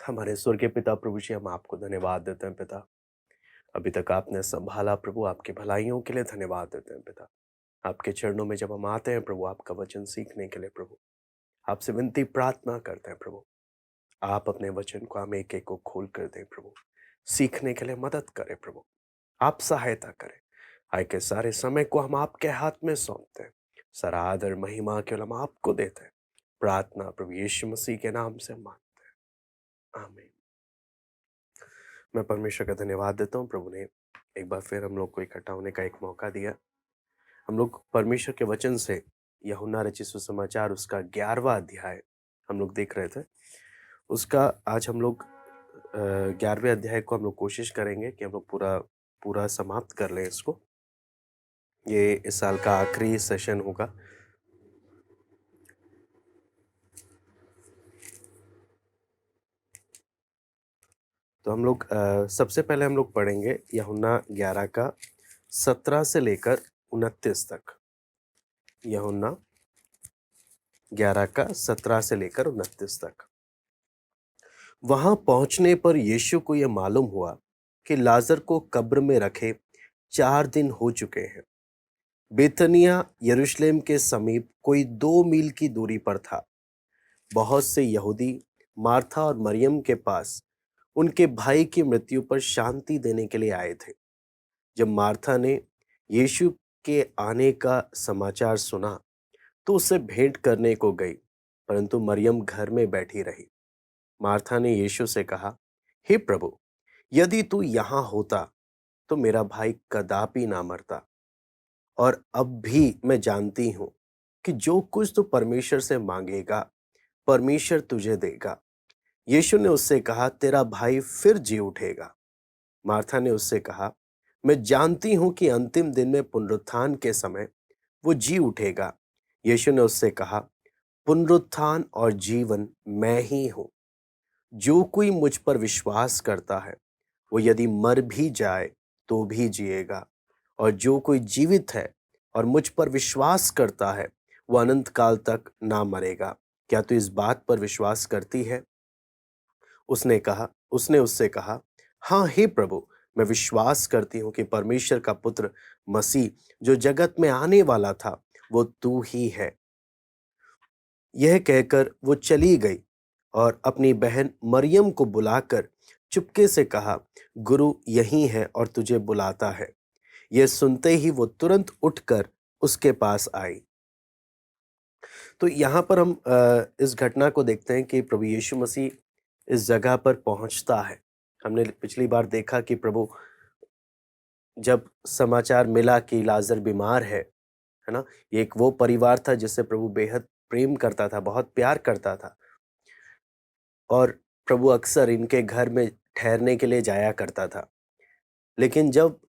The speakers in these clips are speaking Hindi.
हमारे स्वर्गीय पिता प्रभु जी, हम आपको धन्यवाद देते हैं पिता। अभी तक आपने संभाला प्रभु, आपकी भलाइयों के लिए धन्यवाद देते हैं पिता। आपके चरणों में जब हम आते हैं प्रभु, आपका वचन सीखने के लिए प्रभु, आपसे विनती प्रार्थना करते हैं प्रभु, आप अपने वचन को हम एक एक को खोल कर दें प्रभु। सीखने के लिए मदद करें प्रभु, आप सहायता करें। आय के सारे समय को हम आपके हाथ में सौंपते हैं। सारा आदर महिमा केवल हम आपको देते हैं। प्रार्थना प्रभु यीशु मसीह के नाम से मांगते हैं, आमीन। मैं परमेश्वर का धन्यवाद देता हूँ, प्रभु ने एक बार फिर हम लोग को इकट्ठा होने का एक मौका दिया। हम लोग परमेश्वर के वचन से यूहन्ना रचित सुसमाचार उसका 11वां अध्याय हम लोग देख रहे थे। उसका आज हम लोग 11वें अध्याय को हम लोग कोशिश करेंगे कि हम लोग पूरा पूरा समाप्त कर लें इसको। ये इस साल का आखिरी सेशन होगा। तो हम लोग सबसे पहले हम लोग पढ़ेंगे यूहन्ना 11 का 17 से लेकर 29 तक। यूहन्ना 11 का 17 से लेकर 29 तक। वहां पहुंचने पर यीशु को यह मालूम हुआ कि लाजर को कब्र में रखे 4 दिन हो चुके हैं। बेतनिया यरूशलेम के समीप कोई 2 मील की दूरी पर था। बहुत से यहूदी मार्था और मरियम के पास उनके भाई की मृत्यु पर शांति देने के लिए आए थे। जब मार्था ने यीशु के आने का समाचार सुना तो उससे भेंट करने को गई, परंतु मरियम घर में बैठी रही। मार्था ने यीशु से कहा, हे प्रभु, यदि तू यहाँ होता तो मेरा भाई कदापि ना मरता। और अब भी मैं जानती हूं कि जो कुछ तू परमेश्वर से मांगेगा परमेश्वर तुझे देगा। यीशु ने उससे कहा, तेरा भाई फिर जी उठेगा। मार्था ने उससे कहा, मैं जानती हूं कि अंतिम दिन में पुनरुत्थान के समय वो जी उठेगा। यीशु ने उससे कहा, पुनरुत्थान और जीवन मैं ही हूं। जो कोई मुझ पर विश्वास करता है वो यदि मर भी जाए तो भी जिएगा, और जो कोई जीवित है और मुझ पर विश्वास करता है वो अनंत काल तक ना मरेगा। क्या तू इस बात पर विश्वास करती है? उसने उससे कहा, हाँ हे प्रभु, मैं विश्वास करती हूँ कि परमेश्वर का पुत्र मसीह जो जगत में आने वाला था वो तू ही है। यह कहकर वो चली गई और अपनी बहन मरियम को बुलाकर चुपके से कहा, गुरु यहीं है और तुझे बुलाता है। यह सुनते ही वो तुरंत उठकर उसके पास आई। तो यहाँ पर हम इस घटना को देखते हैं कि प्रभु यीशु मसीह इस जगह पर पहुंचता है। हमने पिछली बार देखा कि प्रभु जब समाचार मिला कि लाजर बीमार है ना? ये एक वो परिवार था जिससे प्रभु बेहद प्रेम करता था, बहुत प्यार करता था, और प्रभु अक्सर इनके घर में ठहरने के लिए जाया करता था। लेकिन जब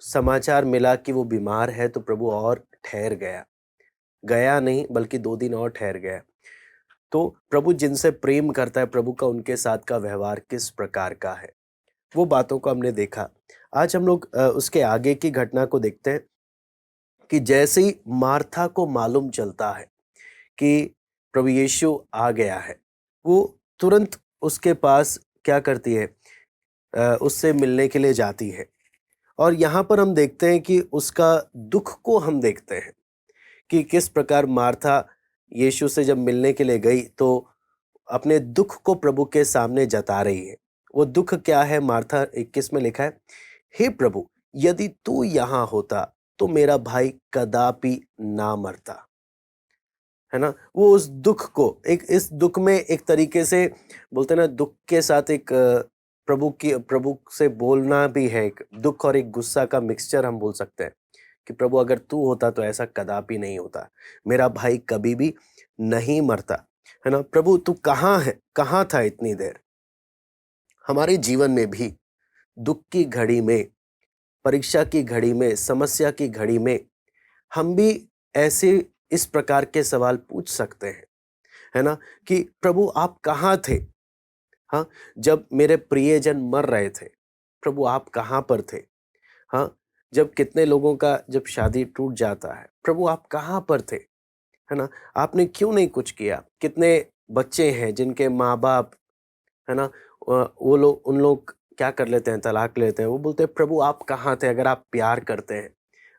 समाचार मिला कि वो बीमार है तो प्रभु और ठहर गया। गया नहीं बल्कि 2 दिन और ठहर गया। तो प्रभु जिनसे प्रेम करता है, प्रभु का उनके साथ का व्यवहार किस प्रकार का है, वो बातों को हमने देखा। आज हम लोग उसके आगे की घटना को देखते हैं कि जैसे ही मार्था को मालूम चलता है कि प्रभु यीशु आ गया है, वो तुरंत उसके पास क्या करती है, उससे मिलने के लिए जाती है। और यहाँ पर हम देखते हैं कि उसका दुख को हम देखते हैं कि किस प्रकार मार्था यीशु से जब मिलने के लिए गई तो अपने दुख को प्रभु के सामने जता रही है। वो दुख क्या है? मार्था 21 में लिखा है, हे प्रभु, यदि तू यहाँ होता तो मेरा भाई कदापि ना मरता। है ना? वो उस दुख को इस दुख में एक तरीके से बोलते हैं ना, दुख के साथ एक प्रभु से बोलना भी है। एक दुख और एक गुस्सा का मिक्सचर हम बोल सकते हैं कि प्रभु अगर तू होता तो ऐसा कदापि नहीं होता, मेरा भाई कभी भी नहीं मरता। है ना? प्रभु तू कहाँ है, कहाँ था इतनी देर? हमारे जीवन में भी दुख की घड़ी में, परीक्षा की घड़ी में, समस्या की घड़ी में हम भी ऐसे इस प्रकार के सवाल पूछ सकते हैं, है ना? कि प्रभु आप कहाँ थे? हाँ, जब मेरे प्रियजन मर रहे थे, प्रभु आप कहाँ पर थे? हाँ, जब कितने लोगों का जब शादी टूट जाता है, प्रभु आप कहाँ पर थे? है ना? आपने क्यों नहीं कुछ किया? कितने बच्चे हैं जिनके माँ-बाप है ना? वो लोग उन लोग क्या कर लेते हैं, तलाक लेते हैं। वो बोलते हैं, प्रभु आप कहाँ थे अगर आप प्यार करते हैं?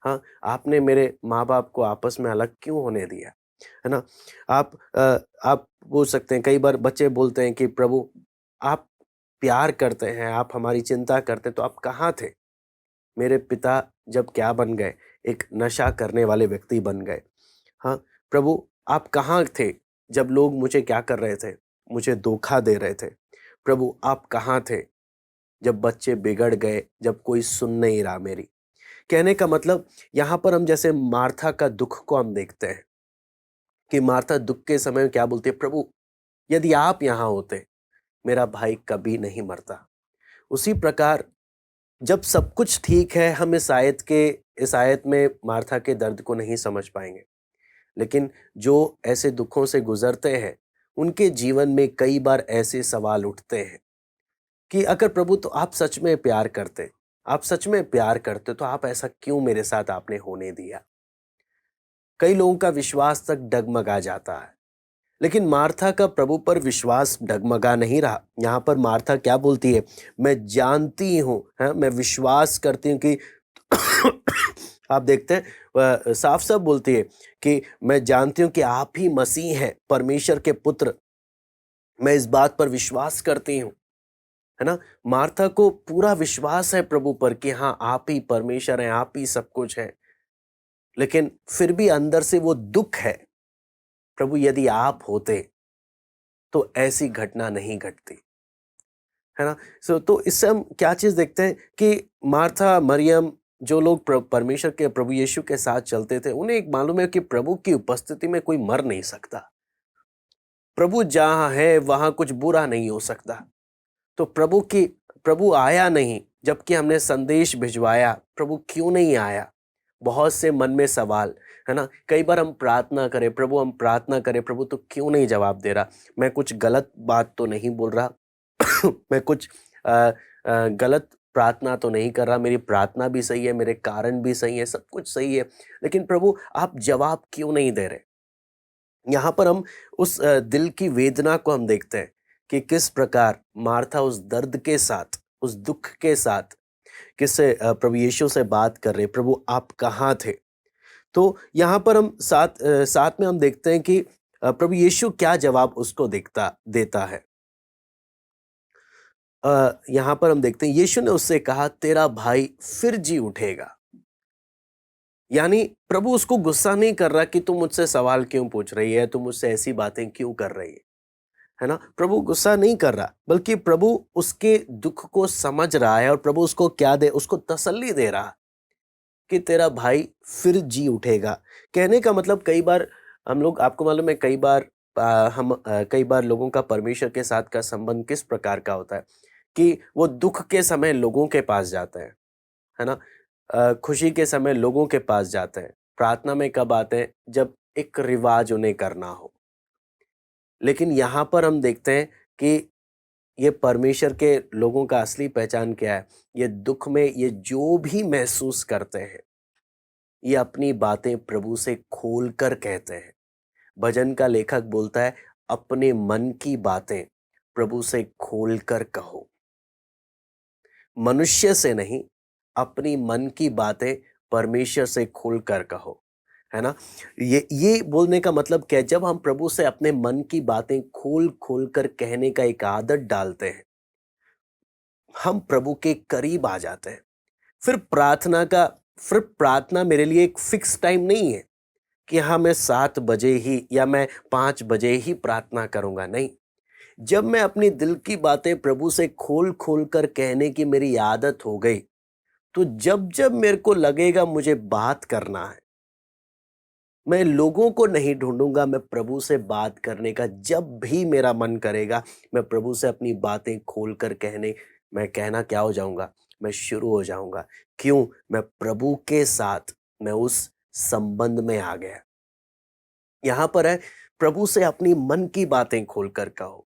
हाँ, आपने मेरे माँ-बाप को आपस में अलग क्यों होने दिया? है ना? आप बोल सकते हैं, कई बार बच्चे बोलते हैं कि प्रभु आप प्यार करते हैं, आप हमारी चिंता करते हैं, तो आप कहाँ थे? मेरे पिता जब क्या बन गए? एक नशा करने वाले व्यक्ति बन गए। हाँ, प्रभु आप कहाँ थे जब लोग मुझे क्या कर रहे थे? मुझे धोखा दे रहे थे। प्रभु आप कहाँ थे जब बच्चे बिगड़ गए, जब कोई सुन नहीं रहा मेरी? कहने का मतलब यहाँ पर हम जैसे मार्था का दुःख को हम देखते हैं कि मार्था दुःख के समय में क्या बोलती है, प्रभु यदि आप यहाँ होते, मेरा भाई कभी नहीं मरता। उसी प्रकार जब सब कुछ ठीक है, हम इस आयत में मार्था के दर्द को नहीं समझ पाएँगे। लेकिन जो ऐसे दुखों से गुजरते हैं, उनके जीवन में कई बार ऐसे सवाल उठते हैं कि अगर प्रभु तो आप सच में प्यार करते, आप सच में प्यार करते तो आप ऐसा क्यों मेरे साथ आपने होने दिया? कई लोगों का विश्वास तक डगमगा जाता है। लेकिन मार्था का प्रभु पर विश्वास डगमगा नहीं रहा। यहाँ पर मार्था क्या बोलती है? मैं जानती हूँ, हैं, मैं विश्वास करती हूँ कि आप देखते हैं साफ-साफ बोलती है कि मैं जानती हूँ कि आप ही मसीह हैं, परमेश्वर के पुत्र। मैं इस बात पर विश्वास करती हूँ, है ना? मार्था को पूरा विश्वास है प्रभु पर कि हाँ, आप ही परमेश्वर हैं, आप ही सब कुछ है। लेकिन फिर भी अंदर से वो दुःख है, प्रभु यदि आप होते, तो ऐसी घटना नहीं घटती। है ना? तो इससे हम क्या चीज़ देखते हैं कि मार्था, मरियम जो लोग परमेश्वर के प्रभु यीशु के साथ चलते थे, उन्हें एक मालूम है कि प्रभु की उपस्थिति में कोई मर नहीं सकता। प्रभु जहाँ है, वहाँ कुछ बुरा नहीं हो सकता। तो प्रभु आया नहीं, जबकि हमने संदेश भिजवाया, प्रभु क्यों नहीं आया? बहुत से मन में सवाल, है ना? कई बार हम प्रार्थना करें, प्रभु हम प्रार्थना करें, प्रभु तो क्यों नहीं जवाब दे रहा? मैं कुछ गलत बात तो नहीं बोल रहा। मैं कुछ गलत प्रार्थना तो नहीं कर रहा, मेरी प्रार्थना भी सही है, मेरे कारण भी सही है, सब कुछ सही है, लेकिन प्रभु आप जवाब क्यों नहीं दे रहे? यहाँ पर हम उस दिल की वेदना को हम देखते हैं कि किस प्रकार मार्था उस दर्द के साथ, उस दुःख के साथ प्रभु यीशु से बात कर रहे, प्रभु आप कहाँ थे? तो यहाँ पर हम साथ में हम देखते हैं कि प्रभु यीशु क्या जवाब उसको देता है। यहाँ पर हम देखते हैं यीशु ने उससे कहा तेरा भाई फिर जी उठेगा। यानी प्रभु उसको गुस्सा नहीं कर रहा कि तुम मुझसे सवाल क्यों पूछ रही है, तुम मुझसे ऐसी बातें क्यों कर रही है ना? प्रभु गुस्सा नहीं कर रहा, बल्कि प्रभु उसके दुःख को समझ रहा है और प्रभु उसको क्या दे उसको तसल्ली दे रहा कि तेरा भाई फिर जी उठेगा। कहने का मतलब कई बार हम लोग आपको मालूम है कई बार लोगों का परमेश्वर के साथ का संबंध किस प्रकार का होता है कि वो दुःख के समय लोगों के पास जाते हैं, है ना? खुशी के समय लोगों के पास जाते हैं। प्रार्थना में कब आते हैं? जब एक रिवाज उन्हें करना हो। लेकिन यहाँ पर हम देखते हैं कि ये परमेश्वर के लोगों का असली पहचान क्या है? ये दुःख में ये जो भी महसूस करते हैं, ये अपनी बातें प्रभु से खोल कर कहते हैं। भजन का लेखक बोलता है, अपने मन की बातें प्रभु से खोल कर कहो। मनुष्य से नहीं, अपनी मन की बातें परमेश्वर से खोल कर कहो, है ना? ये बोलने का मतलब क्या है? जब हम प्रभु से अपने मन की बातें खोल-खोल कर कहने का एक आदत डालते हैं, हम प्रभु के करीब आ जाते हैं। फिर प्रार्थना मेरे लिए एक फिक्स टाइम नहीं है कि हाँ, मैं 7 बजे ही या मैं 5 बजे ही प्रार्थना करूँगा, नहीं। जब मैं अपनी दिल की बातें प्रभु से खोल-खोल कर कहने की मेरी आदत हो गई, तो जब-जब मेरे को लगेगा मुझे बात करना है, मैं लोगों को नहीं ढूँढूँगा, मैं प्रभु से बात करने का जब भी मेरा मन करेगा, मैं प्रभु से अपनी बातें खोल कर मैं कहना क्या हो जाऊँगा? मैं शुरू हो जाऊँगा। क्यों? मैं प्रभु के साथ मैं उस संबंध में आ गया। यहाँ पर है प्रभु से अपनी मन की बातें खोल कर कहो।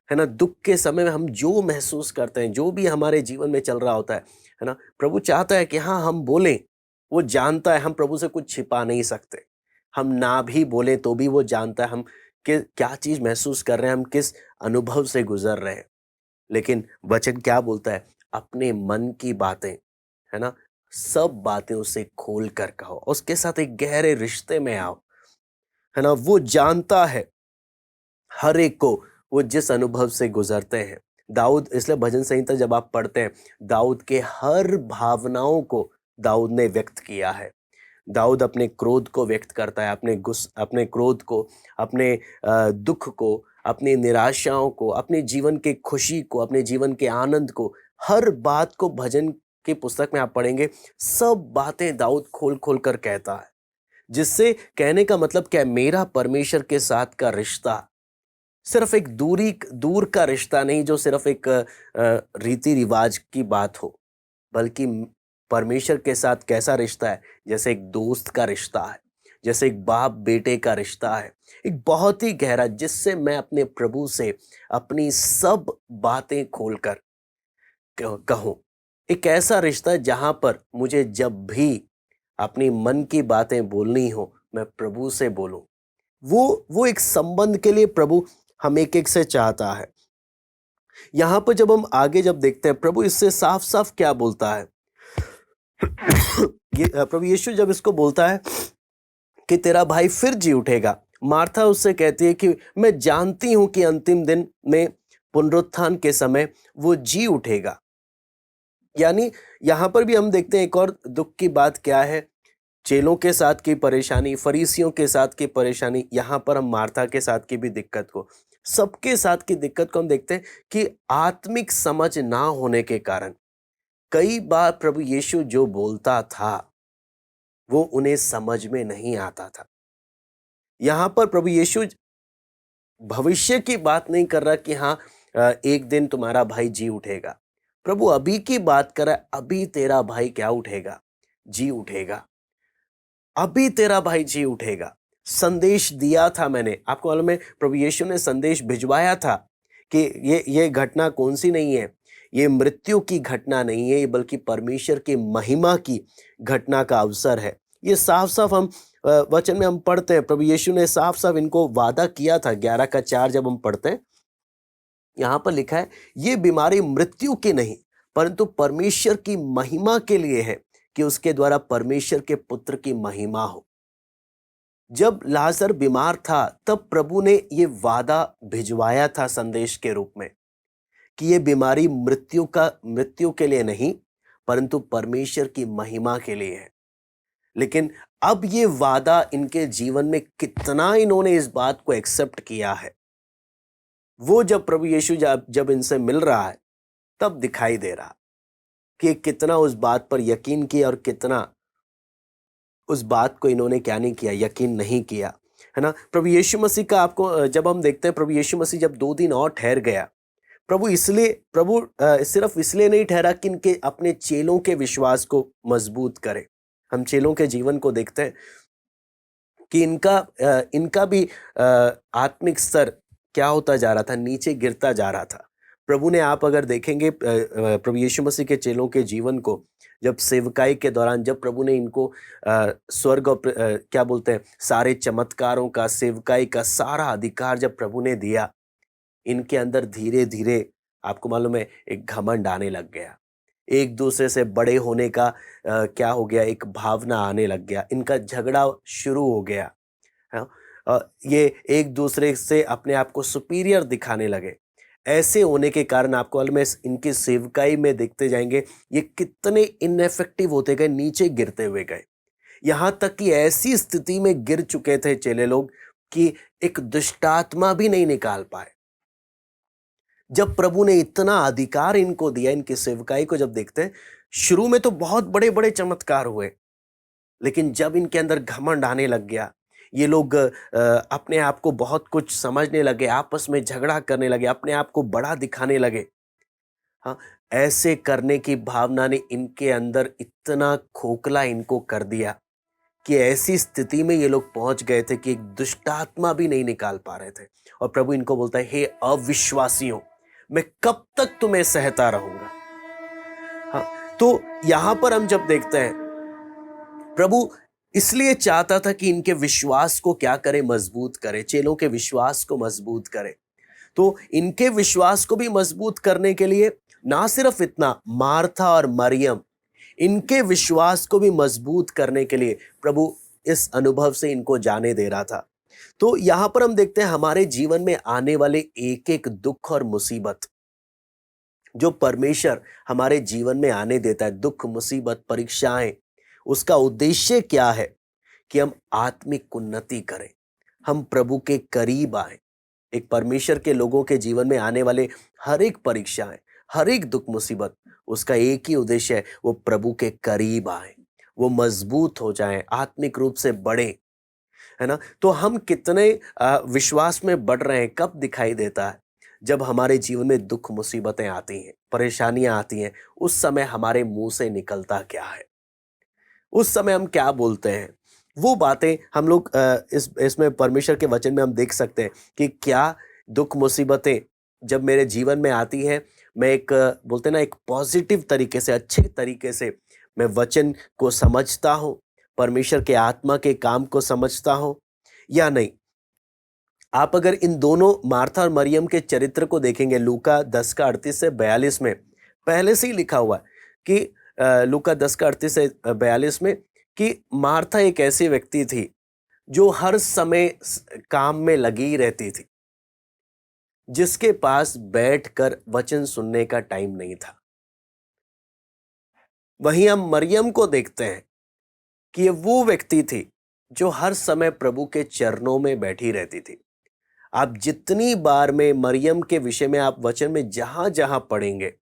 है ना? दुःख के समय में हम जो महसूस करते हैं, जो भी हमारे जीवन में चल रहा होता है ना? प्रभु चाहता है कि हाँ, हम बोलें। वो जानता है हम प्रभु से कुछ छिपा नहीं सकते। हम ना भी बोलें तो भी वो जानता है हम कि क्या चीज़ महसूस कर रहे हैं, हम किस अनुभव से गुज़र रहे हैं। लेकिन वचन क्या बोलता है? अपने मन की बातें, है ना, सब बातें उसे खोल कर कहो, उसके साथ एक गहरे रिश्ते में आओ, है ना। वो जानता है हर एक को, वो जिस अनुभव से गुजरते हैं। दाऊद, इसलिए भजन संहिता जब आप पढ़ते हैं, दाऊद के हर भावनाओं को दाऊद ने व्यक्त किया है। दाऊद अपने क्रोध को व्यक्त करता है, अपने क्रोध को, अपने दुख को, अपनी निराशाओं को, अपने जीवन के खुशी को, अपने जीवन के आनंद को, हर बात को भजन की पुस्तक में आप पढ़ेंगे, सब बातें दाऊद खोल खोल कर कहता है। जिससे कहने का मतलब क्या है? मेरा परमेश्वर के साथ का रिश्ता सिर्फ एक दूर का रिश्ता नहीं, जो सिर्फ एक रीति रिवाज की बात हो, बल्कि परमेश्वर के साथ कैसा रिश्ता है? जैसे एक दोस्त का रिश्ता है, जैसे एक बाप बेटे का रिश्ता है, एक बहुत ही गहरा, जिससे मैं अपने प्रभु से अपनी सब बातें खोलकर कहूं। एक ऐसा रिश्ता जहां पर मुझे जब भी अपनी मन की बातें बोलनी हो, मैं प्रभु से बोलूं। वो एक संबंध के लिए प्रभु हम एक एक से चाहता है। यहां पर जब हम आगे जब देखते हैं, प्रभु इससे साफ साफ क्या बोलता है? प्रभु यीशु जब इसको बोलता है कि तेरा भाई फिर जी उठेगा, मार्था उससे कहती है कि मैं जानती हूं कि अंतिम दिन में पुनरुत्थान के समय वो जी उठेगा। यानी यहां पर भी हम देखते हैं एक और दुख की बात क्या है? चेलों के साथ की परेशानी, फरीसियों के साथ की परेशानी, यहां पर हम मार्था के साथ की भी दिक्कत को, सबके साथ की दिक्कत को हम देखते हैं कि आत्मिक समझ ना होने के कारण कई बार प्रभु यीशु जो बोलता था वो उन्हें समझ में नहीं आता था। यहां पर प्रभु यीशु भविष्य की बात नहीं कर रहा कि हाँ, एक दिन तुम्हारा भाई जी उठेगा। प्रभु अभी की बात कर रहा है, अभी तेरा भाई क्या उठेगा? जी उठेगा। अभी तेरा भाई जी उठेगा। संदेश दिया था मैंने, आपको मालूम है प्रभु यीशु ने संदेश भिजवाया था कि ये घटना कौन सी नहीं है, ये मृत्यु की घटना नहीं है, ये बल्कि परमेश्वर की महिमा की घटना का अवसर है। ये साफ साफ हम वचन में हम पढ़ते हैं, प्रभु यीशु ने साफ साफ इनको वादा किया था। 11 का 4 जब हम पढ़ते हैं, यहां पर लिखा है, ये बीमारी मृत्यु की नहीं परंतु परमेश्वर की महिमा के लिए है, कि उसके द्वारा परमेश्वर के पुत्र की महिमा हो। जब लाजर बीमार था, तब प्रभु ने ये वादा भिजवाया था संदेश के रूप में, कि ये बीमारी मृत्यु के लिए नहीं परंतु परमेश्वर की महिमा के लिए है। लेकिन अब ये वादा इनके जीवन में कितना इन्होंने इस बात को एक्सेप्ट किया है, वो जब प्रभु यीशु जब इनसे मिल रहा है, तब दिखाई दे रहा कि कितना उस बात पर यकीन किया और कितना उस बात को इन्होंने क्या नहीं किया, यकीन नहीं किया, है ना। प्रभु यीशु मसीह का आपको जब हम देखते हैं, प्रभु यीशु मसीह जब 2 दिन और ठहर गया, प्रभु सिर्फ इसलिए नहीं ठहरा कि इनके अपने चेलों के विश्वास को मजबूत करे। हम चेलों के जीवन को देखते हैं कि इनका भी आत्मिक स्तर क्या होता जा रहा था, नीचे गिरता जा रहा था। प्रभु ने, आप अगर देखेंगे प्रभु यीशु मसीह के चेलों के जीवन को, जब सेवकाई के दौरान जब प्रभु ने इनको स्वर्ग और क्या बोलते हैं, सारे चमत्कारों का, सेवकाई का सारा अधिकार जब प्रभु ने दिया, इनके अंदर धीरे धीरे आपको मालूम है एक घमंड आने लग गया। एक दूसरे से बड़े होने का क्या हो गया, एक भावना आने लग गया। इनका झगड़ा शुरू हो गया है। ये एक दूसरे से अपने आप को सुपीरियर दिखाने लगे। ऐसे होने के कारण आपको मालूम है इनकी सेवकाई में देखते जाएंगे ये कितने इनएफेक्टिव होते गए, नीचे गिरते हुए गए। यहां तक कि ऐसी स्थिति में गिर चुके थे चेले लोग कि एक दुष्टात्मा भी नहीं निकाल पाए। जब प्रभु ने इतना अधिकार इनको दिया, इनकी सेवकाई को जब देखते हैं, शुरू में तो बहुत बड़े बड़े चमत्कार हुए, लेकिन जब इनके अंदर घमंड आने लग गया, ये लोग अपने आप को बहुत कुछ समझने लगे, आपस में झगड़ा करने लगे, अपने आप को बड़ा दिखाने लगे। हाँ, ऐसे करने की भावना ने इनके अंदर इतना खोखला इनको कर दिया कि ऐसी स्थिति में ये लोग पहुंच गए थे कि एक दुष्टात्मा भी नहीं निकाल पा रहे थे। और प्रभु इनको बोलता है, हे अविश्वासियों, मैं कब तक तुम्हें सहता रहूंगा। हाँ, तो यहां पर हम जब देखते हैं, प्रभु इसलिए चाहता था कि इनके विश्वास को क्या करे, मजबूत करे, चेलों के विश्वास को मजबूत करे। तो इनके विश्वास को भी मजबूत करने के लिए ना सिर्फ इतना, मार्था और मरियम, इनके विश्वास को भी मजबूत करने के लिए प्रभु इस अनुभव से इनको जाने दे रहा था। तो यहां पर हम देखते हैं हमारे जीवन में आने वाले एक एक दुख और मुसीबत जो परमेश्वर हमारे जीवन में आने देता है, दुख, मुसीबत, परीक्षाएं, उसका उद्देश्य क्या है? कि हम आत्मिक उन्नति करें, हम प्रभु के करीब आए। एक परमेश्वर के लोगों के जीवन में आने वाले हर एक परीक्षाएं, हर एक दुख मुसीबत, उसका एक ही उद्देश्य है, वो प्रभु के करीब आए, वो मजबूत हो जाएं, आत्मिक रूप से बढ़े, है ना? तो हम कितने विश्वास में बढ़ रहे हैं कब दिखाई देता है? जब हमारे जीवन में दुख मुसीबतें आती हैं, परेशानियां आती हैं, उस समय हमारे मुंह से निकलता क्या है? उस समय हम क्या बोलते हैं? वो बातें हम लोग इसमें परमेश्वर के वचन में हम देख सकते हैं कि क्या दुख मुसीबतें जब मेरे जीवन में आती हैं, मैं एक बोलते हैं ना, एक पॉजिटिव तरीके से, अच्छे तरीके से मैं वचन को समझता हूँ, परमेश्वर के आत्मा के काम को समझता हूँ या नहीं? आप अगर इन दोनों मार्था और मरियम के चरित्र को देखेंगे, लूका 10 का 38 से 42 में पहले से ही लिखा हुआ है कि लूका 10 का 38 से 42 में कि मार्था एक ऐसी व्यक्ति थी जो हर समय काम में लगी रहती थी, जिसके पास बैठकर वचन सुनने का टाइम नहीं था। वहीं हम मरियम को देखते हैं कि ये वो व्यक्ति थी जो हर समय प्रभु के चरणों में बैठी रहती थी। आप जितनी बार में मरियम के विषय में आप वचन में जहां जहां पढ़ेंगे,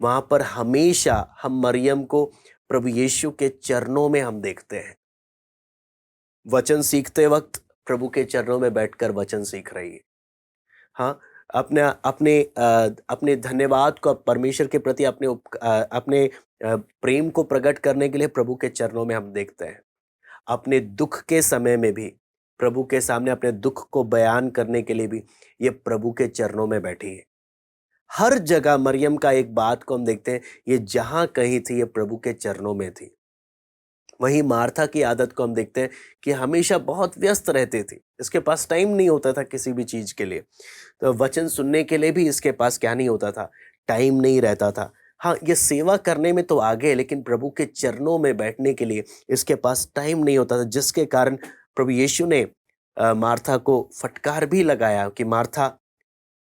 वहां पर हमेशा हम मरियम को प्रभु यीशु के चरणों में हम देखते हैं। वचन सीखते वक्त प्रभु के चरणों में बैठकर वचन सीख रही है। हाँ, अपने अपने अपने धन्यवाद को परमेश्वर के प्रति अपने प्रेम को प्रकट करने के लिए प्रभु के चरणों में हम देखते हैं। अपने दुख के समय में भी प्रभु के सामने अपने दुख को बयान करने के लिए भी ये प्रभु के चरणों में बैठी है। हर जगह मरियम का एक बात को हम देखते हैं, ये जहां कहीं थी ये प्रभु के चरणों में थी। वहीं मार्था की आदत को हम देखते हैं कि हमेशा बहुत व्यस्त रहती थी, इसके पास टाइम नहीं होता था किसी भी चीज के लिए। तो वचन सुनने के लिए भी इसके पास क्या नहीं होता था, टाइम नहीं रहता था। हाँ, ये सेवा करने में तो आगे है, लेकिन प्रभु के चरणों में बैठने के लिए इसके पास टाइम नहीं होता था, जिसके कारण प्रभु यीशु ने मार्था को फटकार भी लगाया कि मार्था,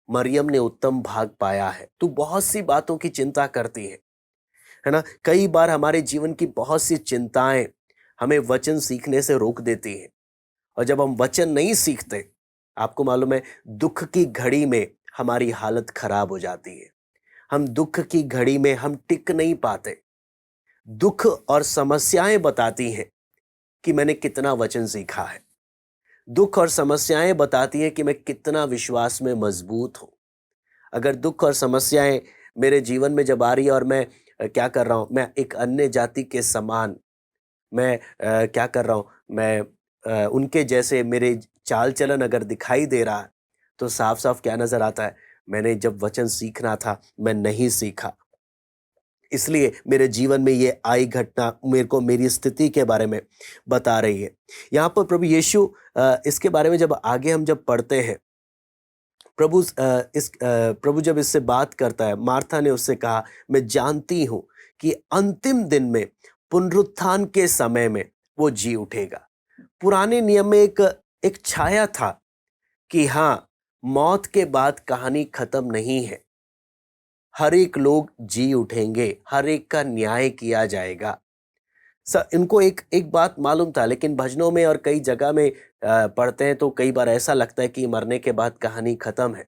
मरियम ने उत्तम भाग पाया है, तू बहुत सी बातों की चिंता करती है ना? कई बार हमारे जीवन की बहुत सी चिंताएं हमें वचन सीखने से रोक देती हैं, और जब हम वचन नहीं सीखते, आपको मालूम है, दुख की घड़ी में हमारी हालत खराब हो जाती है। हम दुख की घड़ी में हम टिक नहीं पाते। दुख और समस्याएं बताती हैं कि मैंने कितना वचन सीखा है। दुख और समस्याएं बताती हैं कि मैं कितना विश्वास में मजबूत हूं। अगर दुख और समस्याएं मेरे जीवन में जब आ रही है और मैं क्या कर रहा हूं, मैं एक अन्य जाति के समान, मैं क्या कर रहा हूं, मैं उनके जैसे मेरे चाल चलन अगर दिखाई दे रहा है, तो साफ साफ क्या नजर आता है, मैंने जब वचन सीखना था मैं नहीं सीखा, इसलिए मेरे जीवन में ये आई घटना मेरे को मेरी स्थिति के बारे में बता रही है। यहाँ पर प्रभु यीशु इसके बारे में जब आगे हम जब पढ़ते हैं, प्रभु जब इससे बात करता है, मार्था ने उससे कहा, मैं जानती हूं कि अंतिम दिन में पुनरुत्थान के समय में वो जी उठेगा। पुराने नियम में एक छाया था कि हाँ, मौत के बाद कहानी खत्म नहीं है, हर एक लोग जी उठेंगे, हर एक का न्याय किया जाएगा। इनको एक एक बात मालूम था, लेकिन भजनों में और कई जगह में पढ़ते हैं तो कई बार ऐसा लगता है कि मरने के बाद कहानी खत्म है।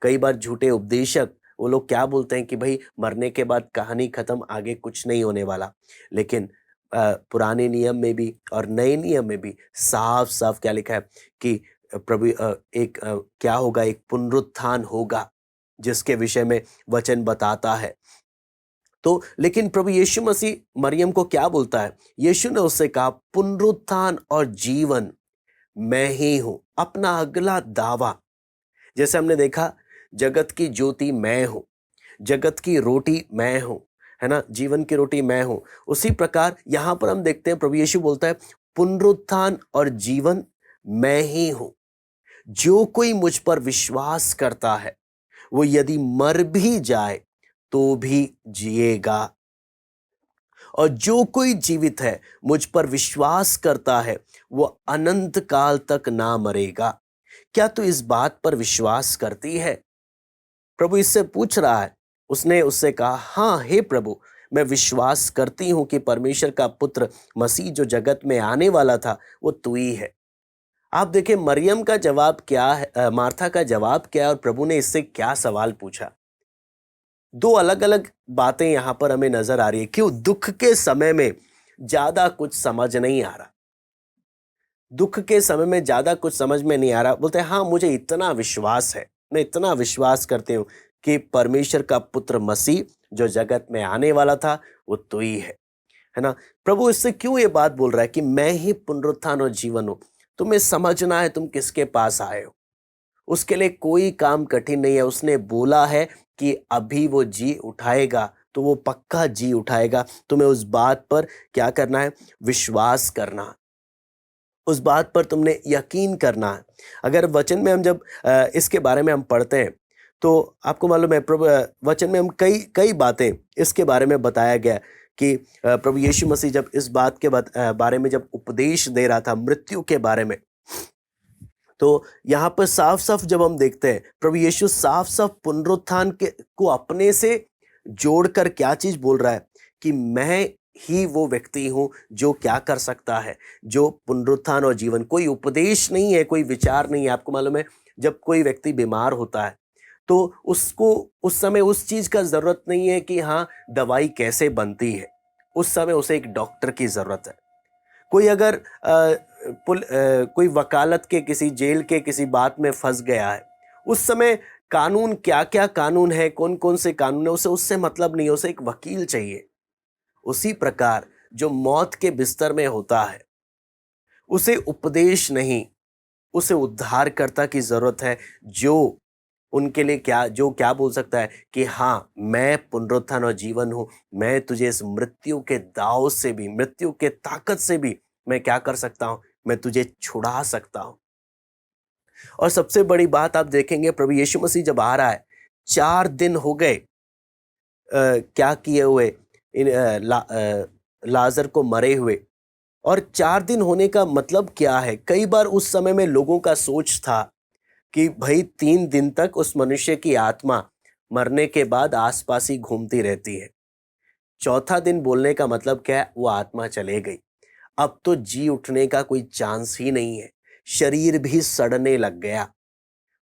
कई बार झूठे उपदेशक वो लोग क्या बोलते हैं कि भाई मरने के बाद कहानी खत्म, आगे कुछ नहीं होने वाला। लेकिन पुराने नियम में भी और नए नियम में भी साफ साफ क्या लिखा है कि प्रभु क्या होगा, एक पुनरुत्थान होगा, जिसके विषय में वचन बताता है। तो लेकिन प्रभु यीशु मसीह मरियम को क्या बोलता है? यीशु ने उससे कहा, पुनरुत्थान और जीवन मैं ही हूं। अपना अगला दावा, जैसे हमने देखा, जगत की ज्योति मैं हूं, जगत की रोटी मैं हूं, है ना, जीवन की रोटी मैं हूं। उसी प्रकार यहां पर हम देखते हैं प्रभु यीशु बोलता है, पुनरुत्थान और जीवन मैं ही हूं। जो कोई मुझ पर विश्वास करता है वो यदि मर भी जाए तो भी जिएगा, और जो कोई जीवित है मुझ पर विश्वास करता है वो अनंत काल तक ना मरेगा। क्या तू इस बात पर विश्वास करती है? प्रभु इससे पूछ रहा है। उसने उससे कहा, हाँ हे प्रभु, मैं विश्वास करती हूं कि परमेश्वर का पुत्र मसीह जो जगत में आने वाला था वो तू ही है। आप देखिए मरियम का जवाब क्या है, मार्था का जवाब क्या है और प्रभु ने इससे क्या सवाल पूछा। दो अलग अलग बातें यहां पर हमें नजर आ रही है। क्यों? दुख के समय में ज्यादा कुछ समझ नहीं आ रहा। दुख के समय में ज्यादा कुछ समझ में नहीं आ रहा। बोलते हैं हाँ मुझे इतना विश्वास है, मैं इतना विश्वास करती हूँ कि परमेश्वर का पुत्र मसीह जो जगत में आने वाला था वो तू ही है ना। प्रभु इससे क्यों ये बात बोल रहा है कि मैं ही पुनरुत्थान और जीवन हूं। तुम्हें समझना है तुम किसके पास आए हो। उसके लिए कोई काम कठिन नहीं है। उसने बोला है कि अभी वो जी उठाएगा तो वो पक्का जी उठाएगा। तुम्हें उस बात पर क्या करना है? विश्वास करना। उस बात पर तुमने यकीन करना है। अगर वचन में हम जब इसके बारे में हम पढ़ते हैं तो आपको मालूम है प्रभु वचन में हम कई कई बातें इसके बारे में बताया गया है कि प्रभु यीशु मसीह जब इस बात के बारे में जब उपदेश दे रहा था मृत्यु के बारे में, तो यहाँ पर साफ साफ जब हम देखते हैं प्रभु यीशु साफ साफ पुनरुत्थान के को अपने से जोड़कर क्या चीज बोल रहा है कि मैं ही वो व्यक्ति हूं जो क्या कर सकता है, जो पुनरुत्थान और जीवन। कोई उपदेश नहीं है, कोई विचार नहीं है। आपको मालूम है जब कोई व्यक्ति बीमार होता है तो उसको उस समय उस चीज का जरूरत नहीं है कि हाँ दवाई कैसे बनती है। उस समय उसे एक डॉक्टर की जरूरत है। कोई अगर कोई वकालत के किसी जेल के किसी बात में फंस गया है, उस समय कानून क्या क्या कानून है, कौन कौन से कानून है, उसे उससे मतलब नहीं है, उसे एक वकील चाहिए। उसी प्रकार जो मौत के बिस्तर में होता है उसे उपदेश नहीं, उसे उद्धारकर्ता की जरूरत है जो उनके लिए क्या बोल सकता है कि हाँ मैं पुनरुत्थान और जीवन हूं। मैं तुझे इस मृत्यु के दाव से भी, मृत्यु के ताकत से भी मैं क्या कर सकता हूं? मैं तुझे छुड़ा सकता हूं। और सबसे बड़ी बात आप देखेंगे प्रभु यीशु मसीह जब आ रहा है, 4 दिन हो गए क्या किए हुए लाजर को मरे हुए। और 4 दिन होने का मतलब क्या है? कई बार उस समय में लोगों का सोच था कि भाई 3 दिन तक उस मनुष्य की आत्मा मरने के बाद आसपास ही घूमती रहती है। चौथा दिन बोलने का मतलब क्या है? वो आत्मा चले गई। अब तो जी उठने का कोई चांस ही नहीं है। शरीर भी सड़ने लग गया।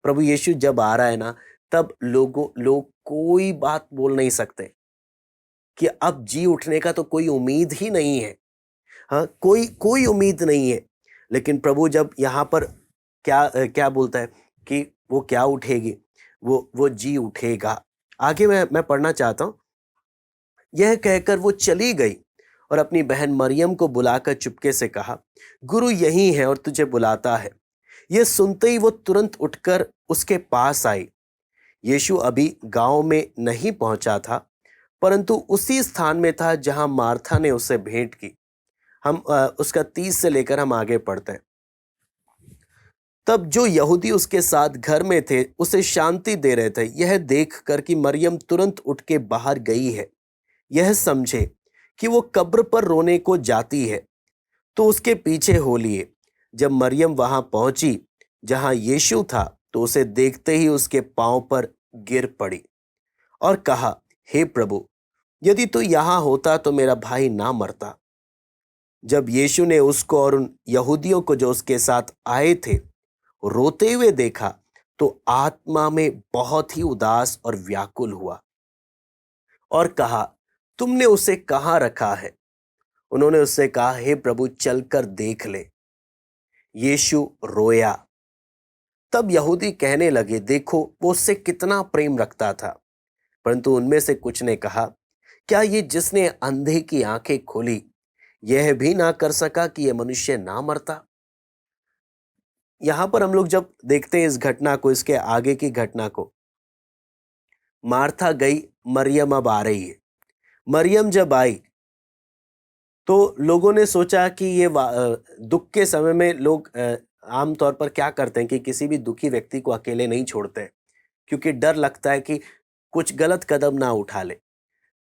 प्रभु यीशु जब आ रहा है ना, तब लोग कोई बात बोल नहीं सकते कि अब जी उठने का तो कोई उम्मीद ही नहीं है। हाँ, कोई कोई उम्मीद नहीं है। लेकिन प्रभु जब यहाँ पर क्या बोलता है कि वो क्या उठेगी? वो जी उठेगा। आगे मैं पढ़ना चाहता हूं। यह कहकर वो चली गई और अपनी बहन मरियम को बुलाकर चुपके से कहा, गुरु यही है और तुझे बुलाता है। यह सुनते ही वो तुरंत उठकर उसके पास आई। यीशु अभी गांव में नहीं पहुंचा था, परंतु उसी स्थान में था जहां मार्था ने उससे भेंट की। हम उसका 30 से लेकर हम आगे पढ़ते हैं। तब जो यहूदी उसके साथ घर में थे उसे शांति दे रहे थे, यह देखकर कि मरियम तुरंत उठ के बाहर गई है, यह समझे कि वो कब्र पर रोने को जाती है, तो उसके पीछे हो लिए। जब मरियम वहां पहुंची जहां यीशु था तो उसे देखते ही उसके पांव पर गिर पड़ी और कहा, हे प्रभु, यदि तू यहां होता तो मेरा भाई ना मरता। जब यीशु ने उसको और उन यहूदियों को जो उसके साथ आए थे रोते हुए देखा तो आत्मा में बहुत ही उदास और व्याकुल हुआ और कहा, तुमने उसे कहां रखा है? उन्होंने उससे कहा, हे प्रभु, चलकर देख ले। यीशु रोया। तब यहूदी कहने लगे, देखो वो उससे कितना प्रेम रखता था। परंतु उनमें से कुछ ने कहा, क्या ये जिसने अंधे की आंखें खोली यह भी ना कर सका कि यह मनुष्य ना मरता? यहां पर हम लोग जब देखते हैं इस घटना को, इसके आगे की घटना को, मार्था गई, मरियम अब आ रही है। मरियम जब आई तो लोगों ने सोचा कि दुख के समय में लोग आम तौर पर क्या करते हैं कि किसी भी दुखी व्यक्ति को अकेले नहीं छोड़ते हैं, क्योंकि डर लगता है कि कुछ गलत कदम ना उठा ले।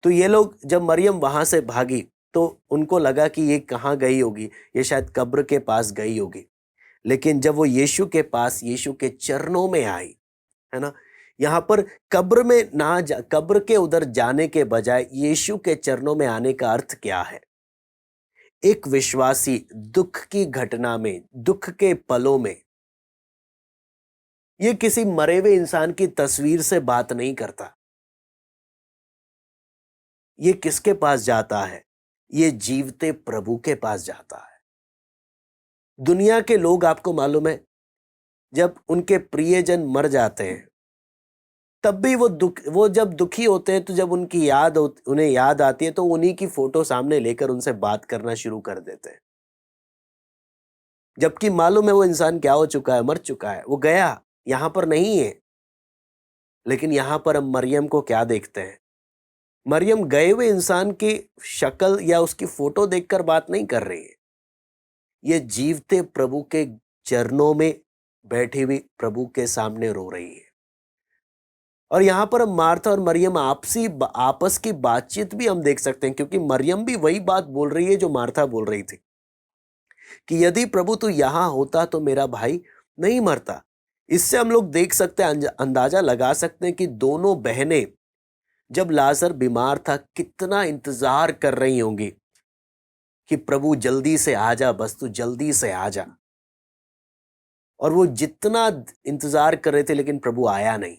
तो ये लोग जब मरियम वहां से भागी तो उनको लगा कि ये कहाँ गई होगी, ये शायद कब्र के पास गई होगी। लेकिन जब वो यीशु के पास, यीशु के चरणों में आई, है ना, यहाँ पर कब्र के उधर जाने के बजाय यीशु के चरणों में आने का अर्थ क्या है? एक विश्वासी दुख की घटना में, दुख के पलों में, ये किसी मरे हुए इंसान की तस्वीर से बात नहीं करता। ये किसके पास जाता है? ये जीवते प्रभु के पास जाता है। दुनिया के लोग, आपको मालूम है, जब उनके प्रियजन मर जाते हैं तब भी वो जब दुखी होते हैं, तो जब उन्हें याद आती है तो उन्हीं की फोटो सामने लेकर उनसे बात करना शुरू कर देते हैं। जबकि मालूम है वो इंसान क्या हो चुका है, मर चुका है, वो गया, यहां पर नहीं है। लेकिन यहां पर हम मरियम को क्या देखते हैं? मरियम गए हुए इंसान की शक्ल या उसकी फोटो देखकर बात नहीं कर रही है। ये जीवते प्रभु के चरणों में बैठी हुई प्रभु के सामने रो रही है। और यहां पर हम मार्था और मरियम आपस की बातचीत भी हम देख सकते हैं, क्योंकि मरियम भी वही बात बोल रही है जो मार्था बोल रही थी कि यदि प्रभु तू यहां होता तो मेरा भाई नहीं मरता। इससे हम लोग देख सकते हैं, अंदाजा लगा सकते हैं कि दोनों बहनें जब लाजर बीमार था कितना इंतजार कर रही होंगी कि प्रभु जल्दी से आ जा, बस तू जल्दी से आ जा। और वो जितना इंतजार कर रहे थे लेकिन प्रभु आया नहीं,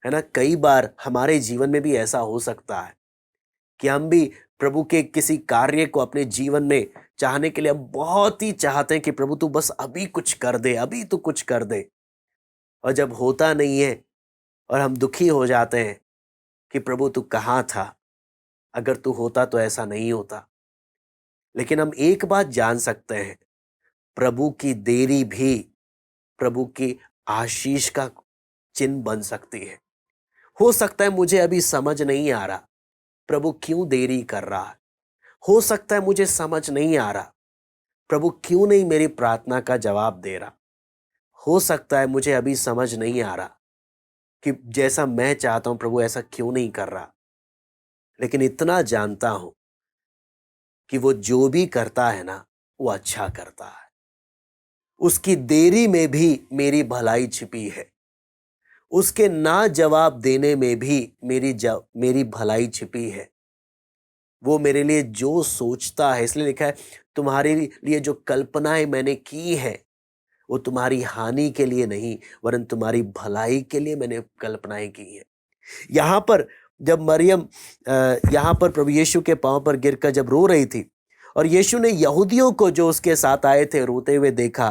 है ना। कई बार हमारे जीवन में भी ऐसा हो सकता है कि हम भी प्रभु के किसी कार्य को अपने जीवन में चाहने के लिए हम बहुत ही चाहते हैं कि प्रभु तू बस अभी कुछ कर दे, अभी तू कुछ कर दे। और जब होता नहीं है और हम दुखी हो जाते हैं कि प्रभु तू कहाँ था, अगर तू होता तो ऐसा नहीं होता। लेकिन हम एक बात जान सकते हैं, प्रभु की देरी भी प्रभु की आशीष का चिन्ह बन सकती है। हो सकता है मुझे अभी समझ नहीं आ रहा प्रभु क्यों देरी कर रहा है। हो सकता है मुझे समझ नहीं आ रहा प्रभु क्यों नहीं मेरी प्रार्थना का जवाब दे रहा। हो सकता है मुझे अभी समझ नहीं आ रहा कि जैसा मैं चाहता हूं प्रभु ऐसा क्यों नहीं कर रहा। लेकिन इतना जानता हूं कि वो जो भी करता है ना, वो अच्छा करता है। उसकी देरी में भी मेरी भलाई छिपी है, उसके ना जवाब देने में भी मेरी भलाई छिपी है। वो मेरे लिए जो सोचता है, इसलिए लिखा है तुम्हारे लिए जो कल्पनाएं मैंने की है वो तुम्हारी हानि के लिए नहीं वरन तुम्हारी भलाई के लिए मैंने कल्पनाएं की है। यहाँ पर जब मरियम यहाँ पर प्रभु यीशु के पांव पर गिरकर जब रो रही थी और यीशु ने यहूदियों को जो उसके साथ आए थे रोते हुए देखा,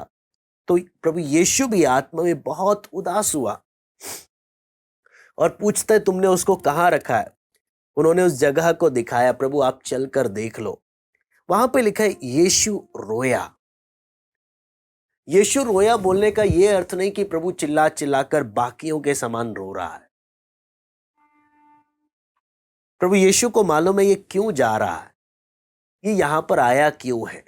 तो प्रभु यीशु भी आत्मा में बहुत उदास हुआ और पूछता है तुमने उसको कहाँ रखा है। उन्होंने उस जगह को दिखाया, प्रभु आप चलकर देख लो। वहां पे लिखा है यीशु रोया। यीशु रोया बोलने का यह अर्थ नहीं कि प्रभु चिल्ला चिल्लाकर बाकियों के समान रो रहा है। प्रभु यीशु को मालूम है ये क्यों जा रहा है, ये यहां पर आया क्यों है।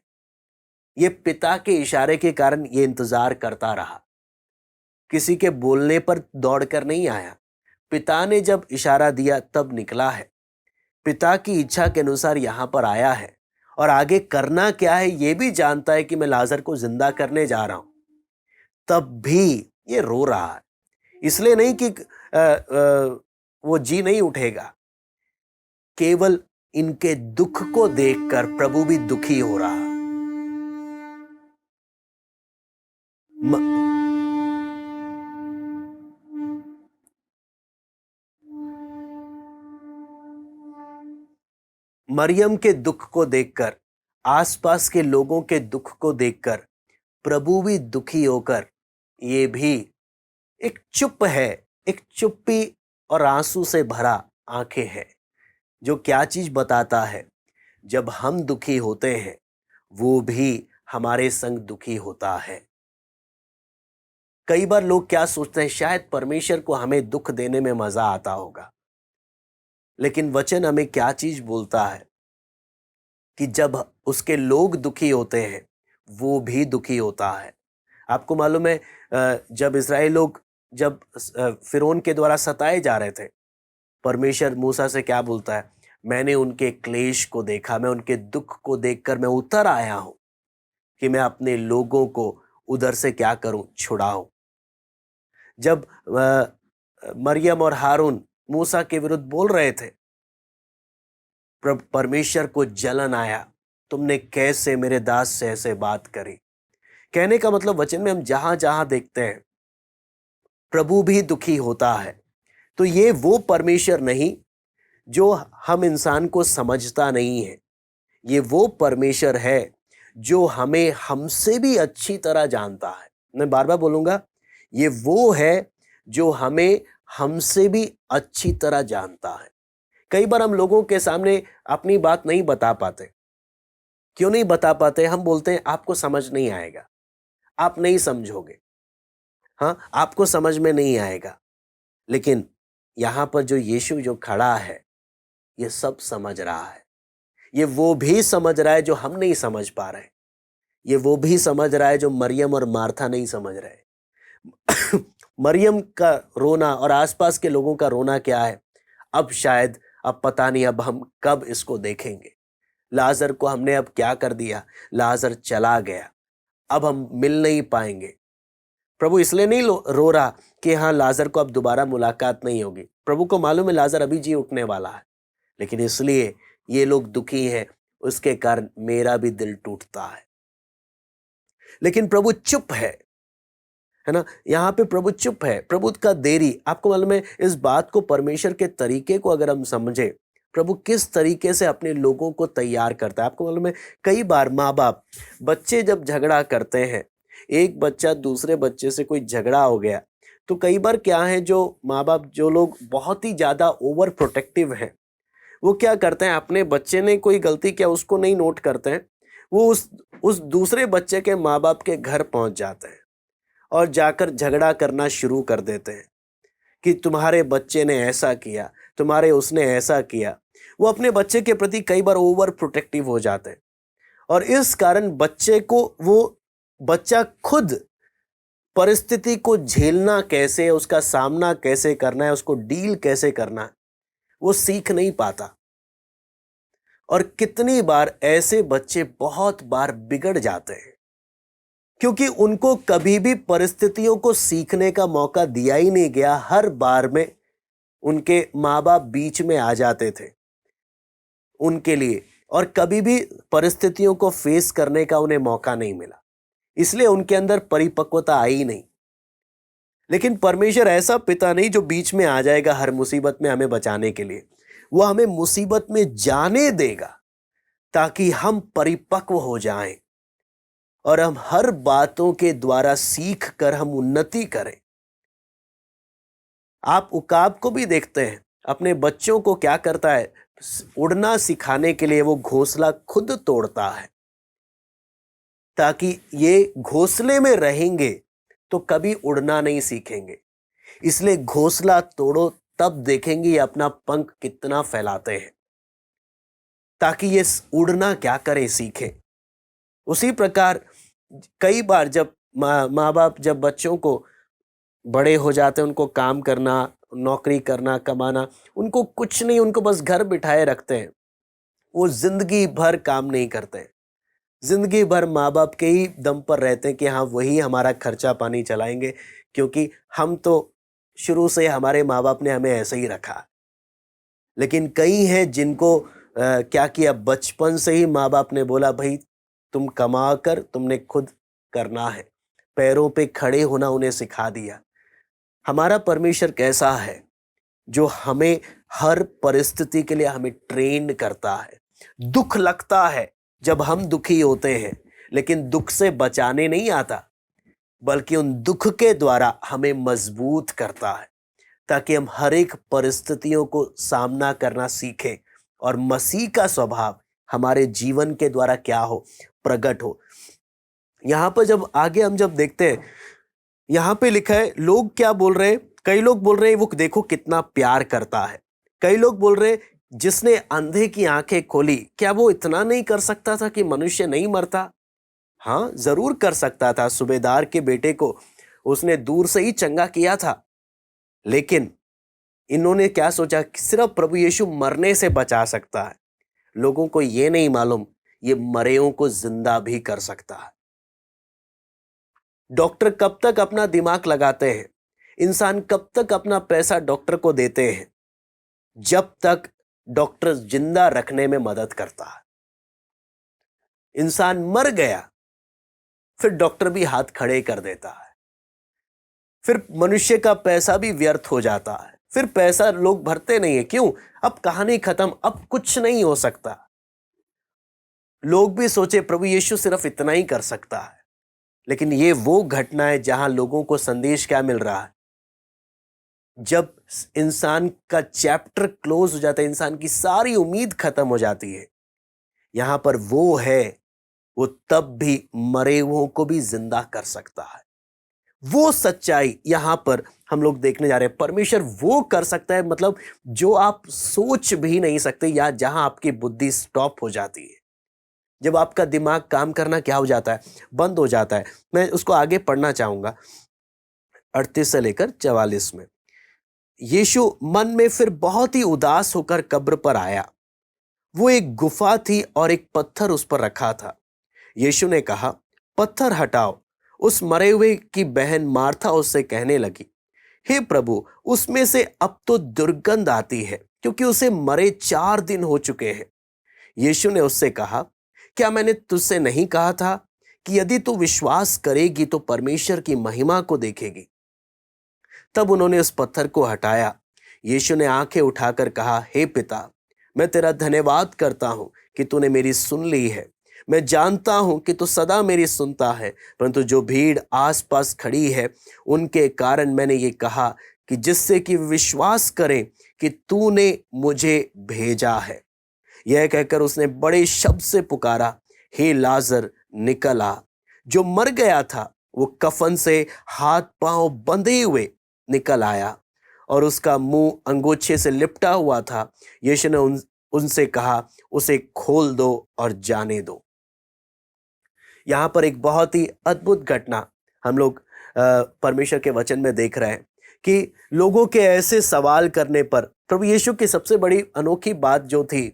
ये पिता के इशारे के कारण ये इंतजार करता रहा, किसी के बोलने पर दौड़कर नहीं आया। पिता ने जब इशारा दिया तब निकला है, पिता की इच्छा के अनुसार यहां पर आया है और आगे करना क्या है ये भी जानता है कि मैं लाजर को जिंदा करने जा रहा हूं। तब भी ये रो रहा है, इसलिए नहीं कि वो जी नहीं उठेगा, केवल इनके दुख को देखकर प्रभु भी दुखी हो रहा। म- मरियम के दुख को देखकर, आसपास के लोगों के दुख को देखकर प्रभु भी दुखी होकर, ये भी एक चुप है, एक चुप्पी और आंसू से भरा आंखें है, जो क्या चीज बताता है, जब हम दुखी होते हैं वो भी हमारे संग दुखी होता है। कई बार लोग क्या सोचते हैं, शायद परमेश्वर को हमें दुख देने में मजा आता होगा। लेकिन वचन हमें क्या चीज बोलता है कि जब उसके लोग दुखी होते हैं वो भी दुखी होता है। आपको मालूम है जब इस्राएल लोग जब फिरौन के द्वारा सताए जा रहे थे, परमेश्वर मूसा से क्या बोलता है, मैंने उनके क्लेश को देखा, मैं उनके दुख को देखकर मैं उतर आया हूं कि मैं अपने लोगों को उधर से क्या करूं, छुड़ाऊं। जब मरियम और हारून मूसा के विरुद्ध बोल रहे थे, परमेश्वर को जलन आया, तुमने कैसे मेरे दास से ऐसे बात करी। कहने का मतलब वचन में हम जहां जहां देखते हैं प्रभु भी दुखी होता है। तो ये वो परमेश्वर नहीं जो हम इंसान को समझता नहीं है, ये वो परमेश्वर है जो हमें हमसे भी अच्छी तरह जानता है। मैं बार बार बोलूंगा, ये वो है जो हमें हमसे भी अच्छी तरह जानता है। कई बार हम लोगों के सामने अपनी बात नहीं बता पाते। क्यों नहीं बता पाते? हम बोलते हैं आपको समझ नहीं आएगा, आप नहीं समझोगे, हाँ आपको समझ में नहीं आएगा। लेकिन यहां पर जो यीशु जो खड़ा है, ये सब समझ रहा है। ये वो भी समझ रहा है जो हम नहीं समझ पा रहे। ये वो भी समझ रहा है जो मरियम और मार्था नहीं समझ रहे। मरियम का रोना और आसपास के लोगों का रोना क्या है? अब शायद, अब पता नहीं, अब हम कब इसको देखेंगे। लाजर को हमने अब क्या कर दिया, लाजर चला गया, अब हम मिल नहीं पाएंगे। प्रभु इसलिए नहीं रो रहा कि हाँ लाजर को अब दोबारा मुलाकात नहीं होगी। प्रभु को मालूम है लाजर अभी जी उठने वाला है, लेकिन इसलिए ये लोग दुखी हैं, उसके कारण मेरा भी दिल टूटता है। लेकिन प्रभु चुप है ना, यहां पे प्रभु चुप है, प्रभु का देरी। आपको मालूम है इस बात को, परमेश्वर के तरीके को अगर हम समझे, प्रभु किस तरीके से अपने लोगों को तैयार करता है। आपको मालूम है कई बार माँ बाप, बच्चे जब झगड़ा करते हैं, एक बच्चा दूसरे बच्चे से कोई झगड़ा हो गया, तो कई बार क्या है, जो माँ बाप, जो लोग बहुत ही ज्यादा ओवर प्रोटेक्टिव हैं, वो क्या करते हैं, अपने बच्चे ने कोई गलती किया उसको नहीं नोट करते हैं, वो उस दूसरे बच्चे के माँ बाप के घर पहुंच जाते हैं और जाकर झगड़ा करना शुरू कर देते हैं कि तुम्हारे बच्चे ने ऐसा किया, तुम्हारे उसने ऐसा किया। वो अपने बच्चे के प्रति कई बार ओवर प्रोटेक्टिव हो जाते हैं और इस कारण बच्चे को, वो बच्चा खुद परिस्थिति को झेलना कैसे है, उसका सामना कैसे करना है, उसको डील कैसे करना है, वो सीख नहीं पाता। और कितनी बार ऐसे बच्चे बहुत बार बिगड़ जाते हैं क्योंकि उनको कभी भी परिस्थितियों को सीखने का मौका दिया ही नहीं गया। हर बार में उनके माँ बाप बीच में आ जाते थे उनके लिए, और कभी भी परिस्थितियों को फेस करने का उन्हें मौका नहीं मिला, इसलिए उनके अंदर परिपक्वता आई नहीं। लेकिन परमेश्वर ऐसा पिता नहीं जो बीच में आ जाएगा हर मुसीबत में हमें बचाने के लिए। वो हमें मुसीबत में जाने देगा ताकि हम परिपक्व हो जाएं और हम हर बातों के द्वारा सीख कर हम उन्नति करें। आप उकाब को भी देखते हैं, अपने बच्चों को क्या करता है, उड़ना सिखाने के लिए वो घोंसला खुद तोड़ता है ताकि ये घोंसले में रहेंगे तो कभी उड़ना नहीं सीखेंगे। इसलिए घोंसला तोड़ो, तब देखेंगे ये अपना पंख कितना फैलाते हैं ताकि ये उड़ना क्या करे, सीखे। उसी प्रकार कई बार जब माँ बाप जब बच्चों को बड़े हो जाते हैं, उनको काम करना, नौकरी करना, कमाना, उनको कुछ नहीं, उनको बस घर बिठाए रखते हैं, वो जिंदगी भर काम नहीं करते हैं, जिंदगी भर माँ बाप के ही दम पर रहते हैं कि हाँ वही हमारा खर्चा पानी चलाएंगे, क्योंकि हम तो शुरू से हमारे माँ बाप ने हमें ऐसे ही रखा। लेकिन कई हैं जिनको क्या किया, बचपन से ही माँ बाप ने बोला भाई तुम कमा कर तुमने खुद करना है, पैरों पे खड़े होना उन्हें सिखा दिया। हमारा परमेश्वर कैसा है जो हमें हर परिस्थिति के लिए हमें ट्रेन करता है। दुख लगता है जब हम दुखी होते हैं, लेकिन दुख से बचाने नहीं आता, बल्कि उन दुख के द्वारा हमें मजबूत करता है ताकि हम हर एक परिस्थितियों को सामना करना सीखें और मसीह का स्वभाव हमारे जीवन के द्वारा क्या हो, प्रकट हो। यहां पर जब आगे हम जब देखते हैं, यहां पे लिखा है, लोग क्या बोल रहे हैं, कई लोग बोल रहे हैं वो देखो कितना प्यार करता है। कई लोग बोल रहे हैं जिसने अंधे की आंखें खोली, क्या वो इतना नहीं कर सकता था कि मनुष्य नहीं मरता? हाँ, जरूर कर सकता था। सूबेदार के बेटे को उसने दूर से ही चंगा किया था। लेकिन इन्होंने क्या सोचा कि सिर्फ प्रभु यीशु मरने से बचा सकता है। लोगों को ये नहीं मालूम, ये मरेओं को जिंदा भी कर सकता है। डॉक्टर कब तक अपना दिमाग लगाते हैं, इंसान कब तक अपना पैसा डॉक्टर को देते हैं, जब तक डॉक्टर जिंदा रखने में मदद करता है। इंसान मर गया, फिर डॉक्टर भी हाथ खड़े कर देता है। फिर मनुष्य का पैसा भी व्यर्थ हो जाता है। फिर पैसा लोग भरते नहीं है। क्यों? अब कहानी खत्म, अब कुछ नहीं हो सकता। लोग भी सोचे प्रभु यीशु सिर्फ इतना ही कर सकता है। लेकिन ये वो घटना है जहां लोगों को संदेश क्या मिल रहा है। जब इंसान का चैप्टर क्लोज हो जाता है, इंसान की सारी उम्मीद खत्म हो जाती है, यहां पर वो है, वो तब भी मरे हुओं को भी जिंदा कर सकता है। वो सच्चाई यहां पर हम लोग देखने जा रहे हैं। परमेश्वर वो कर सकता है, मतलब जो आप सोच भी नहीं सकते, या जहां आपकी बुद्धि स्टॉप हो जाती है। जब आपका दिमाग काम करना क्या हो जाता है, बंद हो जाता है। मैं उसको आगे पढ़ना चाहूंगा 38 से लेकर 44 में। यीशु मन में फिर बहुत ही उदास होकर कब्र पर आया। वो एक गुफा थी और एक पत्थर उस पर रखा था। यीशु ने कहा, पत्थर हटाओ। उस मरे हुए की बहन मार्था उससे कहने लगी, हे प्रभु, उसमें से अब तो दुर्गंध आती है, क्योंकि उसे मरे 4 दिन हो चुके हैं। यीशु ने उससे कहा, क्या मैंने तुझसे नहीं कहा था कि यदि तू विश्वास करेगी तो परमेश्वर की महिमा को देखेगी? तब उन्होंने उस पत्थर को हटाया। यीशु ने आंखें उठाकर कहा, हे पिता, मैं तेरा धन्यवाद करता हूं कि तूने मेरी सुन ली है। मैं जानता हूं कि तू सदा मेरी सुनता है, परंतु जो भीड़ आसपास खड़ी है उनके कारण मैंने ये कहा, कि जिससे कि विश्वास करें कि तूने मुझे भेजा है। यह कहकर उसने बड़े शब्द से पुकारा, हे लाजर, निकल आ। जो मर गया था वो कफन से हाथ पांव बंधे हुए निकल आया, और उसका मुंह अंगोछे से लिपटा हुआ था। यीशु ने उनसे कहा, उसे खोल दो और जाने दो। यहां पर एक बहुत ही अद्भुत घटना हम लोग परमेश्वर के वचन में देख रहे हैं, कि लोगों के ऐसे सवाल करने पर प्रभु यीशु की सबसे बड़ी अनोखी बात जो थी,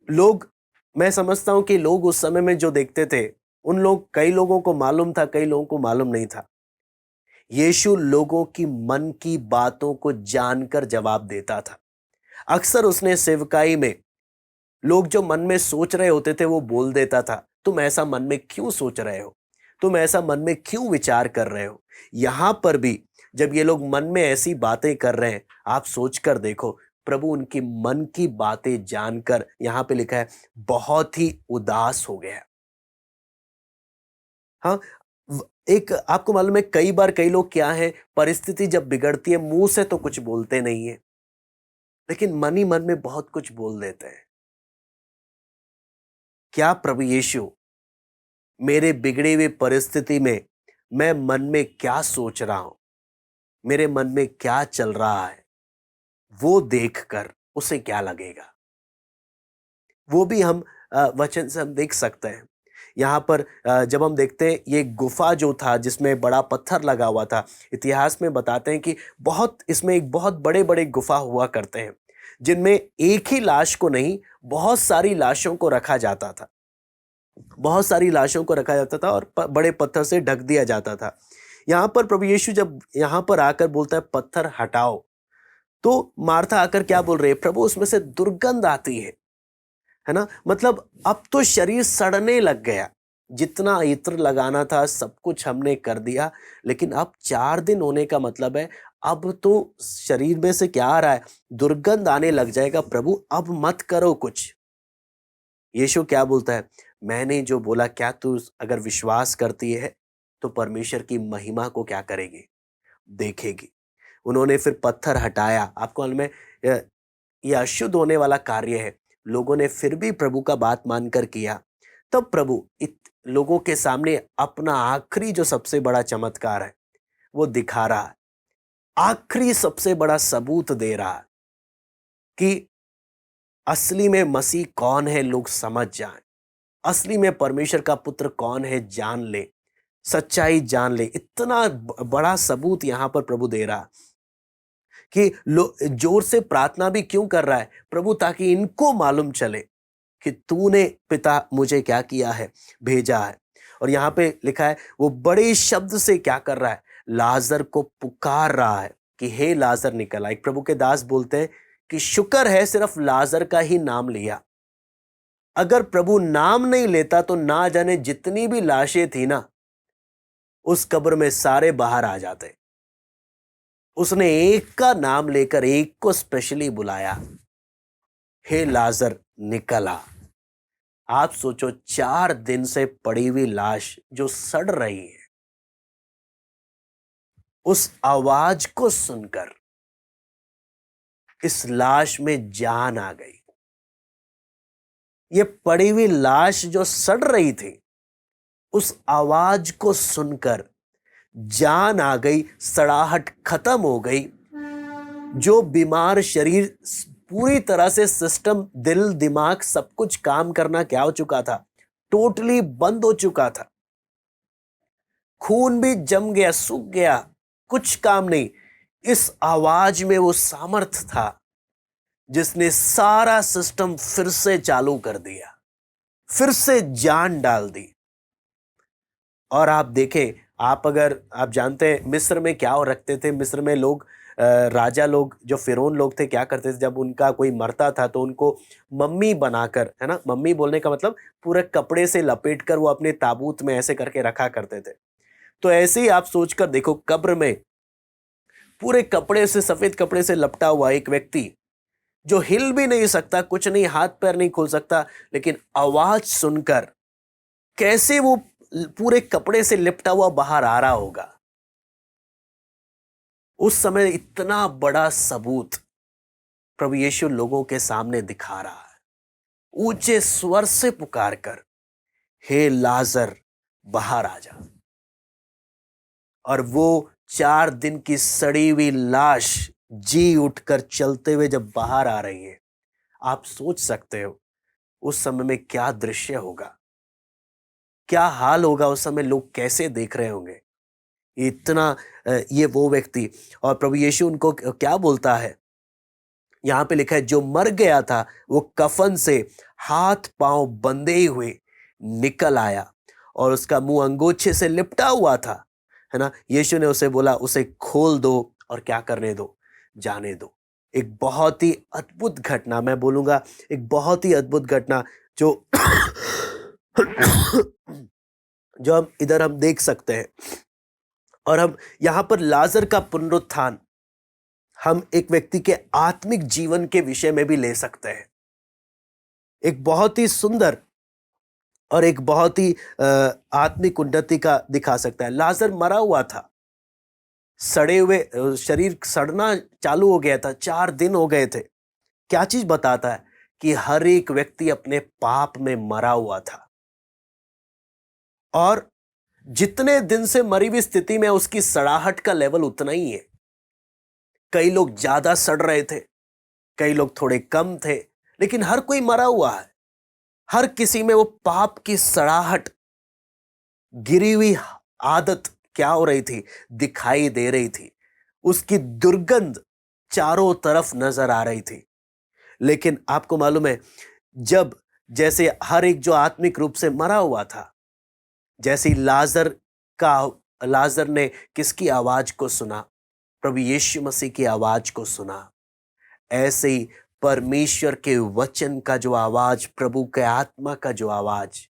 लोग, मैं समझता हूं कि लोग उस समय में जो देखते थे, उन लोग, कई लोगों को मालूम था, कई लोगों को मालूम नहीं था। यीशु लोगों की मन की बातों को जानकर जवाब देता था। अक्सर उसने सेवकाई में लोग जो मन में सोच रहे होते थे वो बोल देता था, तुम ऐसा मन में क्यों सोच रहे हो, तुम ऐसा मन में क्यों विचार कर रहे हो। यहां पर भी जब ये लोग मन में ऐसी बातें कर रहे हैं, आप सोच कर देखो, प्रभु उनकी मन की बातें जानकर, यहां पे लिखा है, बहुत ही उदास हो गया। हाँ, एक आपको मालूम है, कई बार कई लोग क्या है, परिस्थिति जब बिगड़ती है मुंह से तो कुछ बोलते नहीं है, लेकिन मन ही मन में बहुत कुछ बोल देते हैं। क्या प्रभु यीशु मेरे बिगड़ी हुई परिस्थिति में, मैं मन में क्या सोच रहा हूं, मेरे मन में क्या चल रहा है, वो देखकर उसे क्या लगेगा? वो भी हम वचन से हम देख सकते हैं। यहाँ पर जब हम देखते हैं, ये गुफा जो था जिसमें बड़ा पत्थर लगा हुआ था, इतिहास में बताते हैं कि बहुत, इसमें एक बहुत बड़े बड़े गुफा हुआ करते हैं, जिनमें एक ही लाश को नहीं, बहुत सारी लाशों को रखा जाता था। बहुत सारी लाशों को रखा जाता था और बड़े पत्थर से ढक दिया जाता था। यहाँ पर प्रभु यीशु जब यहाँ पर आकर बोलता है पत्थर हटाओ, तो मार्था आकर क्या बोल रही है, प्रभु उसमें से दुर्गंध आती है ना। मतलब अब तो शरीर सड़ने लग गया, जितना इत्र लगाना था सब कुछ हमने कर दिया, लेकिन अब 4 दिन होने का मतलब है, अब तो शरीर में से क्या आ रहा है, दुर्गंध आने लग जाएगा। प्रभु अब मत करो कुछ। यीशु क्या बोलता है, मैंने जो बोला, क्या तू अगर विश्वास करती है तो परमेश्वर की महिमा को क्या करेगी, देखेगी। उन्होंने फिर पत्थर हटाया। आपको मालूम है, ये अशुद्ध होने वाला कार्य है, लोगों ने फिर भी प्रभु का बात मानकर किया। तब प्रभु लोगों के सामने अपना आखिरी जो सबसे बड़ा चमत्कार है वो दिखा रहा है। आखिरी सबसे बड़ा सबूत दे रहा है कि असली में मसीह कौन है, लोग समझ जाएं। असली में परमेश्वर का पुत्र कौन है जान ले, सच्चाई जान ले। इतना बड़ा सबूत यहां पर प्रभु दे रहा कि जोर से प्रार्थना भी क्यों कर रहा है प्रभु, ताकि इनको मालूम चले कि तूने पिता मुझे क्या किया है, भेजा है। और यहां पे लिखा है वो बड़े शब्द से क्या कर रहा है, लाजर को पुकार रहा है कि हे लाजर निकल आ। एक प्रभु के दास बोलते हैं कि शुक्र है सिर्फ लाजर का ही नाम लिया। अगर प्रभु नाम नहीं लेता तो ना जाने जितनी भी लाशें थी ना उस कब्र में सारे बाहर आ जाते। उसने एक का नाम लेकर एक को स्पेशली बुलाया, हे लाजर निकल आ। आप सोचो 4 दिन से पड़ी हुई लाश जो सड़ रही है, उस आवाज को सुनकर इस लाश में जान आ गई। ये पड़ी हुई लाश जो सड़ रही थी, उस आवाज को सुनकर जान आ गई, सड़ाहट खत्म हो गई। जो बीमार शरीर पूरी तरह से सिस्टम, दिल दिमाग सब कुछ काम करना क्या हो चुका था, टोटली बंद हो चुका था। खून भी जम गया, सूख गया, कुछ काम नहीं। इस आवाज में वो सामर्थ था जिसने सारा सिस्टम फिर से चालू कर दिया, फिर से जान डाल दी। और आप देखें, आप जानते हैं मिस्र में क्या हो रखते थे। मिस्र में लोग, राजा लोग, जो फिरौन लोग थे, क्या करते थे, जब उनका कोई मरता था तो उनको मम्मी बनाकर, है ना, मम्मी बोलने का मतलब पूरे कपड़े से लपेट कर वो अपने ताबूत में ऐसे करके रखा करते थे। तो ऐसे ही आप सोचकर देखो, कब्र में पूरे कपड़े से, सफेद कपड़े से लपटा हुआ एक व्यक्ति जो हिल भी नहीं सकता, कुछ नहीं, हाथ पैर नहीं खोल सकता, लेकिन आवाज सुनकर कैसे वो पूरे कपड़े से लिपटा हुआ बाहर आ रहा होगा। उस समय इतना बड़ा सबूत प्रभु यीशु लोगों के सामने दिखा रहा है, ऊंचे स्वर से पुकार कर, हे लाजर बाहर आ जा। और वो 4 दिन की सड़ी हुई लाश जी उठकर चलते हुए जब बाहर आ रही है, आप सोच सकते हो उस समय में क्या दृश्य होगा, क्या हाल होगा उस समय, लोग कैसे देख रहे होंगे। इतना ये वो व्यक्ति, और प्रभु यीशु उनको क्या बोलता है, यहां पे लिखा है जो मर गया था वो कफन से हाथ पांव बंधे हुए निकल आया और उसका मुंह अंगोछे से लिपटा हुआ था, है ना। यीशु ने उसे बोला, उसे खोल दो और क्या करने दो, जाने दो। एक बहुत ही अद्भुत घटना, मैं बोलूंगा एक बहुत ही अद्भुत घटना, जो जो हम देख सकते हैं। और हम यहां पर लाजर का पुनरुत्थान हम एक व्यक्ति के आत्मिक जीवन के विषय में भी ले सकते हैं। एक बहुत ही सुंदर और एक बहुत ही आत्मिक उन्नति का दिखा सकता है। लाजर मरा हुआ था, सड़े हुए, शरीर सड़ना चालू हो गया था, 4 दिन हो गए थे। क्या चीज बताता है कि हर एक व्यक्ति अपने पाप में मरा हुआ था, और जितने दिन से मरी हुई स्थिति में उसकी सड़ाहट का लेवल उतना ही है। कई लोग ज्यादा सड़ रहे थे, कई लोग थोड़े कम थे, लेकिन हर कोई मरा हुआ है। हर किसी में वो पाप की सड़ाहट, गिरी हुई आदत क्या हो रही थी, दिखाई दे रही थी। उसकी दुर्गंध चारों तरफ नजर आ रही थी। लेकिन आपको मालूम है, जब जैसे हर एक जो आत्मिक रूप से मरा हुआ था, जैसे ही लाजर ने किसकी आवाज को सुना, प्रभु यीशु मसीह की आवाज को सुना, ऐसे ही परमेश्वर के वचन का जो आवाज, प्रभु के आत्मा का जो आवाज,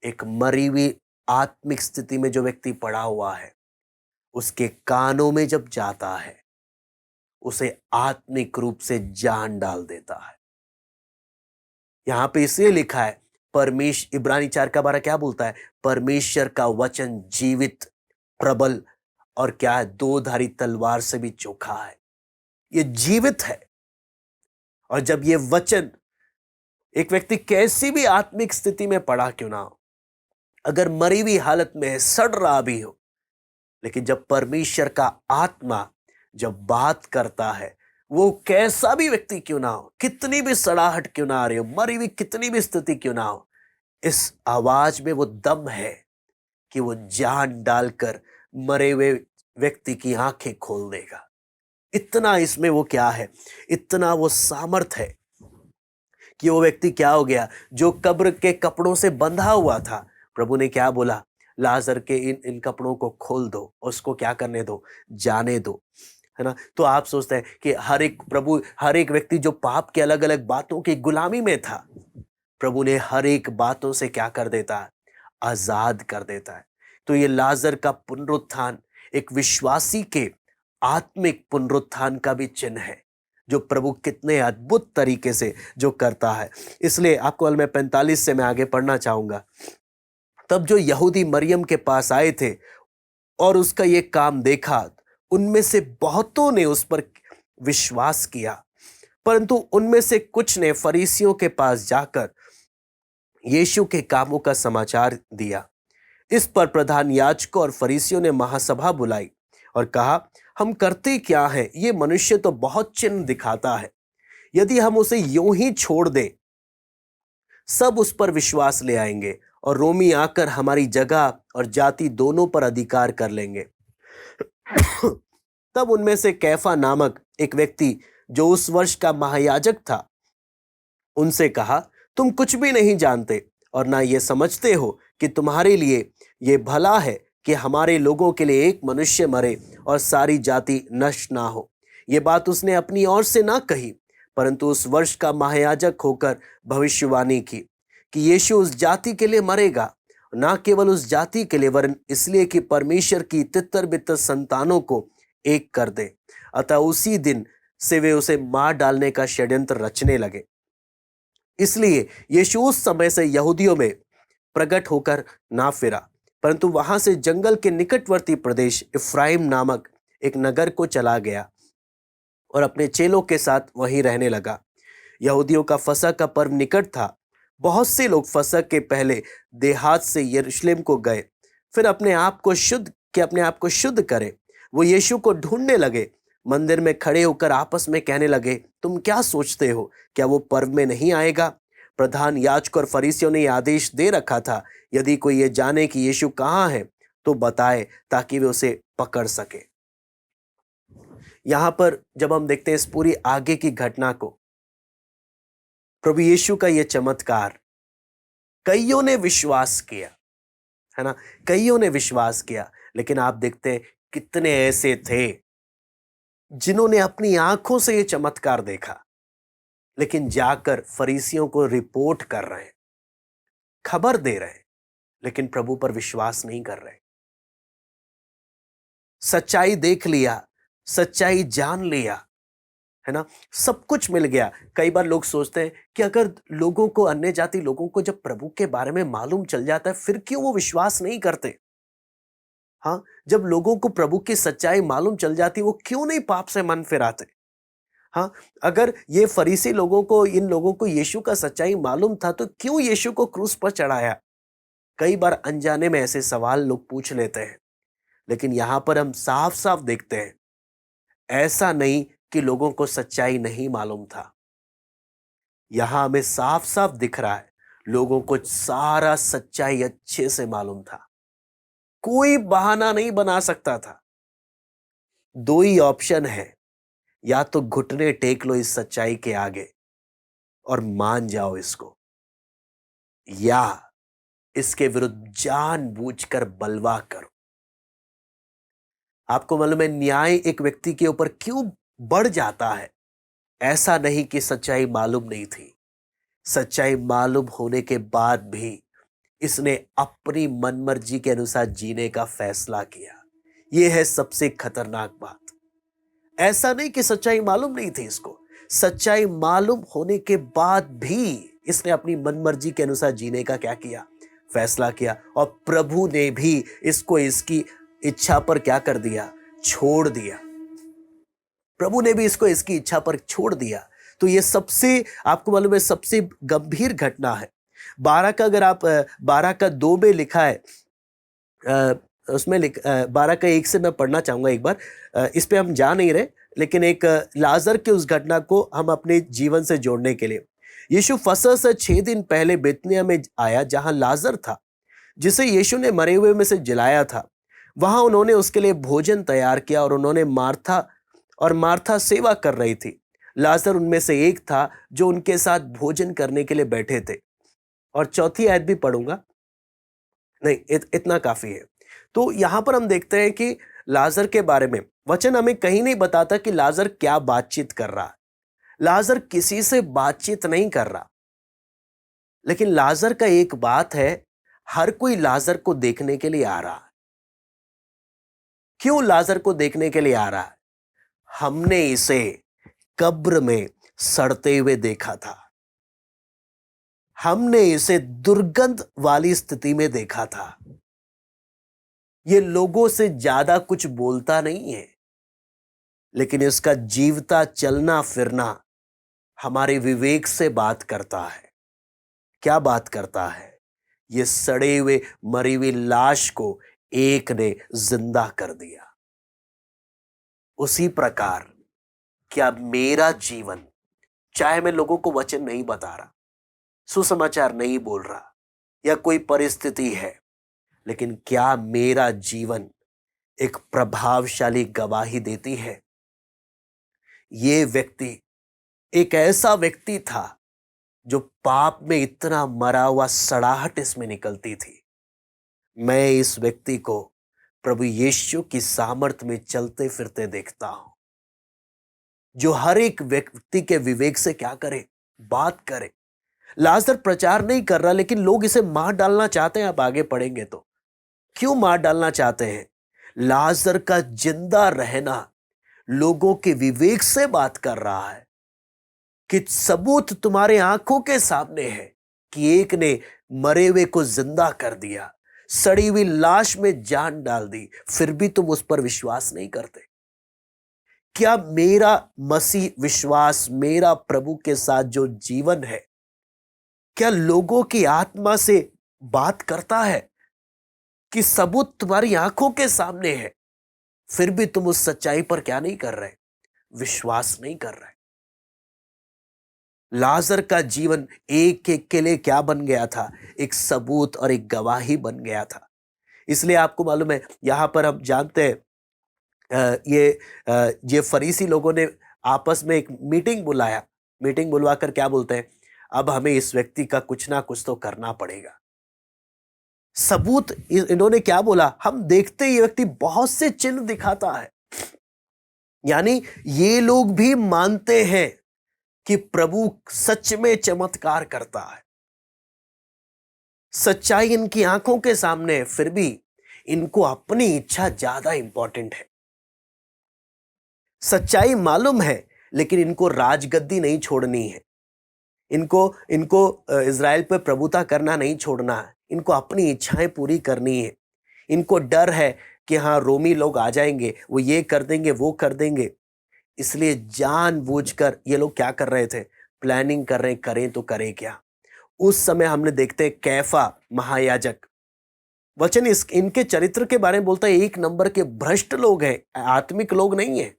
एक मरी हुई आत्मिक स्थिति में जो व्यक्ति पड़ा हुआ है उसके कानों में जब जाता है, उसे आत्मिक रूप से जान डाल देता है। यहां पे इसलिए लिखा है, इब्रानी 4:12 क्या बोलता है, परमेश्वर का वचन जीवित, प्रबल और क्या है, दो धारी तलवार से भी चोखा है। ये जीवित है। और जब ये वचन, एक व्यक्ति कैसी भी आत्मिक स्थिति में पड़ा क्यों ना हो, अगर मरी हुई हालत में है, सड़ रहा भी हो, लेकिन जब परमेश्वर का आत्मा जब बात करता है, वो कैसा भी व्यक्ति क्यों ना हो, कितनी भी सड़ाहट क्यों ना आ रही हो, मरी हुई कितनी भी स्थिति क्यों ना हो, इस आवाज में वो दम है कि वो जान डालकर मरे हुए व्यक्ति की आंखें खोल देगा। इतना इसमें वो क्या है, इतना वो सामर्थ है कि वो व्यक्ति क्या हो गया, जो कब्र के कपड़ों से बंधा हुआ था, प्रभु ने क्या बोला, लाजर के इन इन कपड़ों को खोल दो, उसको क्या करने दो, जाने दो, है ना। तो आप सोचते हैं कि हर एक व्यक्ति जो पाप के अलग अलग बातों की गुलामी में था, प्रभु ने हर एक बातों से क्या कर देता है, आजाद कर देता है। तो ये लाजर का पुनरुत्थान एक विश्वासी के आत्मिक पुनरुत्थान का भी चिन्ह है, जो प्रभु कितने अद्भुत तरीके से जो करता है। इसलिए आपको मैं 45 से मैं आगे पढ़ना चाहूंगा। तब जो यहूदी मरियम के पास आए थे और उसका ये काम देखा, उनमें से बहुतों ने उस पर विश्वास किया, परंतु उनमें से कुछ ने फरीसियों के पास जाकर यीशु के कामों का समाचार दिया। इस पर प्रधान याजकों और फरीसियों ने महासभा बुलाई और कहा, हम करते क्या हैं? ये मनुष्य तो बहुत चिन्ह दिखाता है। यदि हम उसे यूं ही छोड़ दें, सब उस पर विश्वास ले आएंगे और रोमी आकर हमारी जगह और जाति दोनों पर अधिकार कर लेंगे। तब उनमें से कैफा नामक एक व्यक्ति, जो उस वर्ष का महायाजक था, उनसे कहा, तुम कुछ भी नहीं जानते और ना ये समझते हो कि तुम्हारे लिए ये भला है कि हमारे लोगों के लिए एक मनुष्य मरे और सारी जाति नष्ट ना हो। ये बात उसने अपनी ओर से ना कही, परंतु उस वर्ष का महायाजक होकर भविष्यवाणी की कि यीशु उस जाति के लिए मरेगा, ना केवल उस जाति के लिए, वरन इसलिए कि परमेश्वर की तितर बितर संतानों को एक कर दे। अतः उसी दिन से वे उसे मार डालने का षड्यंत्र रचने लगे। इसलिए यीशु उस समय से यहूदियों में प्रकट होकर ना फिरा, परंतु वहां से जंगल के निकटवर्ती प्रदेश इफ्राइम नामक एक नगर को चला गया और अपने चेलों के साथ वहीं रहने लगा। यहूदियों का फसह का पर्व निकट था। बहुत से लोग फसह के पहले देहात से यरूशलेम को गए, फिर अपने आप को शुद्ध करें। वो यीशु को ढूंढने लगे, मंदिर में खड़े होकर आपस में कहने लगे, तुम क्या सोचते हो, क्या वो पर्व में नहीं आएगा? प्रधान याजक और फरीसियों ने यह आदेश दे रखा था, यदि कोई ये जाने कि यीशु कहाँ है तो बताए, ताकि वे उसे पकड़ सके। यहां पर जब हम देखते हैं इस पूरी आगे की घटना को, प्रभु यीशु का यह चमत्कार, कईयों ने विश्वास किया, है ना, कईयों ने विश्वास किया, लेकिन आप देखते हैं कितने ऐसे थे जिन्होंने अपनी आंखों से यह चमत्कार देखा, लेकिन जाकर फरीसियों को रिपोर्ट कर रहे हैं, खबर दे रहे हैं, लेकिन प्रभु पर विश्वास नहीं कर रहे। सच्चाई देख लिया, सच्चाई जान लिया, है ना, सब कुछ मिल गया। कई बार लोग सोचते हैं कि अगर लोगों को, अन्य जाति लोगों को जब प्रभु के बारे में मालूम चल जाता है, फिर क्यों वो विश्वास नहीं करते? हाँ, जब लोगों को प्रभु की सच्चाई मालूम चल जाती, वो क्यों नहीं पाप से मन फिराते? हाँ, अगर ये फरीसी लोगों को, इन लोगों को यीशु का सच्चाई मालूम था, तो क्यों यीशु को क्रूस पर चढ़ाया? कई बार अनजाने में ऐसे सवाल लोग पूछ लेते हैं, लेकिन यहां पर हम साफ साफ देखते हैं, ऐसा नहीं कि लोगों को सच्चाई नहीं मालूम था। यहां हमें साफ साफ दिख रहा है, लोगों को सारा सच्चाई अच्छे से मालूम था। कोई बहाना नहीं बना सकता था। दो ही ऑप्शन है, या तो घुटने टेक लो इस सच्चाई के आगे और मान जाओ इसको, या इसके विरुद्ध जानबूझकर बलवा करो। आपको मालूम है न्याय एक व्यक्ति के ऊपर क्यों बढ़ जाता है? ऐसा नहीं कि सच्चाई मालूम नहीं थी, सच्चाई मालूम होने के बाद भी इसने अपनी मनमर्जी के अनुसार जीने का फैसला किया। यह है सबसे खतरनाक बात। ऐसा नहीं कि सच्चाई मालूम नहीं थी इसको, सच्चाई मालूम होने के बाद भी इसने अपनी मनमर्जी के अनुसार जीने का क्या किया? फैसला किया। और प्रभु ने भी इसको इसकी इच्छा पर क्या कर दिया? छोड़ दिया। प्रभु ने भी इसको इसकी इच्छा पर छोड़ दिया। तो ये सबसे, आपको मालूम है, सबसे गंभीर घटना है। 12 का, अगर आप 12 का 2 में लिखा है, उसमें 12 का 1 से मैं पढ़ना चाहूंगा एक बार। इस पे हम जा नहीं रहे, लेकिन एक लाजर के उस घटना को हम अपने जीवन से जोड़ने के लिए, यीशु फसह से 6 दिन पहले बेतनिया में आया, जहां लाजर था, जिसे यीशु ने मरे हुए में से जिलाया था। वहां उन्होंने उसके लिए भोजन तैयार किया और उन्होंने मार्था सेवा कर रही थी। लाजर उनमें से एक था जो उनके साथ भोजन करने के लिए बैठे थे। और चौथी आयत भी पढ़ूंगा, नहीं इतना काफी है। तो यहां पर हम देखते हैं कि लाजर के बारे में वचन हमें कहीं नहीं बताता कि लाजर क्या बातचीत कर रहा है। लाजर किसी से बातचीत नहीं कर रहा, लेकिन लाजर का एक बात है, हर कोई लाजर को देखने के लिए आ रहा है। क्यों लाजर को देखने के लिए आ रहा है? हमने इसे कब्र में सड़ते हुए देखा था, हमने इसे दुर्गंध वाली स्थिति में देखा था। ये लोगों से ज्यादा कुछ बोलता नहीं है, लेकिन इसका जीवता चलना फिरना हमारे विवेक से बात करता है। क्या बात करता है? ये सड़े हुए मरी हुई लाश को एक ने जिंदा कर दिया। उसी प्रकार क्या मेरा जीवन, चाहे मैं लोगों को वचन नहीं बता रहा, सुसमाचार नहीं बोल रहा, या कोई परिस्थिति है, लेकिन क्या मेरा जीवन एक प्रभावशाली गवाही देती है? ये व्यक्ति एक ऐसा व्यक्ति था जो पाप में इतना मरा हुआ, सड़ाहट इसमें निकलती थी। मैं इस व्यक्ति को प्रभु यीशु की सामर्थ में चलते फिरते देखता हूं, जो हर एक व्यक्ति के विवेक से क्या करे, बात करे। लाजर प्रचार नहीं कर रहा, लेकिन लोग इसे मार डालना चाहते हैं। आप आगे पढ़ेंगे तो क्यों मार डालना चाहते हैं? लाजर का जिंदा रहना लोगों के विवेक से बात कर रहा है कि सबूत तुम्हारे आंखों के सामने है कि एक ने मरे हुए को जिंदा कर दिया, सड़ी हुई लाश में जान डाल दी, फिर भी तुम उस पर विश्वास नहीं करते। क्या मेरा मसीह विश्वास, मेरा प्रभु के साथ जो जीवन है, क्या लोगों की आत्मा से बात करता है कि सबूत तुम्हारी आंखों के सामने है, फिर भी तुम उस सच्चाई पर क्या नहीं कर रहे, विश्वास नहीं कर रहे? लाजर का जीवन एक एक के लिए क्या बन गया था? एक सबूत और एक गवाही बन गया था। इसलिए आपको मालूम है, यहां पर हम जानते हैं, ये फरीसी लोगों ने आपस में एक मीटिंग बुलाया। मीटिंग बुलवाकर क्या बोलते हैं? अब हमें इस व्यक्ति का कुछ ना कुछ तो करना पड़ेगा। सबूत इन्होंने क्या बोला? हम देखते ही ये व्यक्ति बहुत से चिन्ह दिखाता है। यानी ये लोग भी मानते हैं कि प्रभु सच में चमत्कार करता है। सच्चाई इनकी आंखों के सामने है, फिर भी इनको अपनी इच्छा ज्यादा इंपॉर्टेंट है। सच्चाई मालूम है, लेकिन इनको राजगद्दी नहीं छोड़नी है। इनको इनको इज़राइल पे प्रभुता करना नहीं छोड़ना है। इनको अपनी इच्छाएं पूरी करनी है। इनको डर है कि हाँ, रोमी लोग आ जाएंगे, वो ये कर देंगे, वो कर देंगे। इसलिए जानबूझकर ये लोग क्या कर रहे थे? प्लानिंग कर रहे, करें तो करें क्या। उस समय हमने देखते हैं कैफा महायाजक, वचन इनके चरित्र के बारे में बोलता है, एक नंबर के भ्रष्ट लोग हैं, आत्मिक लोग नहीं है।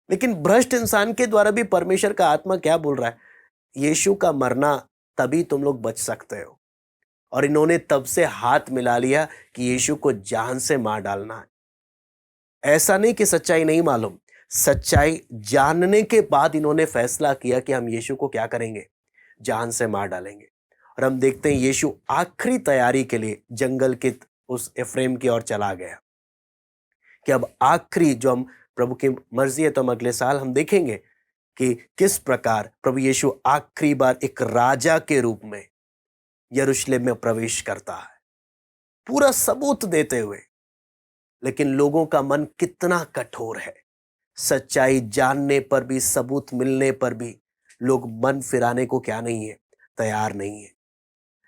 लेकिन भ्रष्ट इंसान के द्वारा भी परमेश्वर का आत्मा क्या बोल रहा है? यीशु का मरना तभी तुम लोग बच सकते हो। और इन्होंने तब से हाथ मिला लिया कि यीशु को जान से मार डालना है। ऐसा नहीं कि सच्चाई नहीं मालूम, सच्चाई जानने के बाद इन्होंने फैसला किया कि हम यीशु को क्या करेंगे, जान से मार डालेंगे। और हम देखते हैं यीशु आखिरी तैयारी के लिए जंगल के उस एफ्रेम की ओर चला गया कि अब आखिरी, जो हम प्रभु की मर्जी है तो हम अगले साल हम देखेंगे कि किस प्रकार प्रभु यीशु आखिरी बार एक राजा के रूप में यरूशलेम में प्रवेश करता है, पूरा सबूत देते हुए। लेकिन लोगों का मन कितना कठोर है, सच्चाई जानने पर भी, सबूत मिलने पर भी लोग मन फिराने को क्या नहीं है, तैयार नहीं है।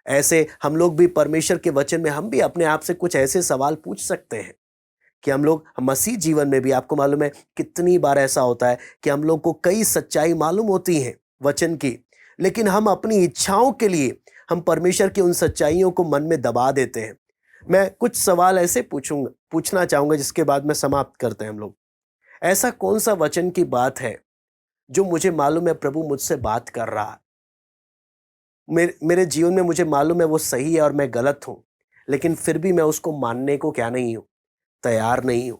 ऐसे हम लोग भी परमेश्वर के वचन में हम भी अपने आप से कुछ ऐसे सवाल पूछ सकते हैं कि हम लोग मसीह जीवन में भी, आपको मालूम है कितनी बार ऐसा होता है कि हम लोग को कई सच्चाई मालूम होती हैं वचन की, लेकिन हम अपनी इच्छाओं के लिए हम परमेश्वर की उन सच्चाइयों को मन में दबा देते हैं। मैं कुछ सवाल ऐसे पूछना चाहूंगा जिसके बाद में समाप्त करते हैं हम लोग। ऐसा कौन सा वचन की बात है जो मुझे मालूम है प्रभु मुझसे बात कर रहा है, मेरे जीवन में मुझे मालूम है वो सही है और मैं गलत हूं, लेकिन फिर भी मैं उसको मानने को क्या नहीं हूं, तैयार नहीं हूं।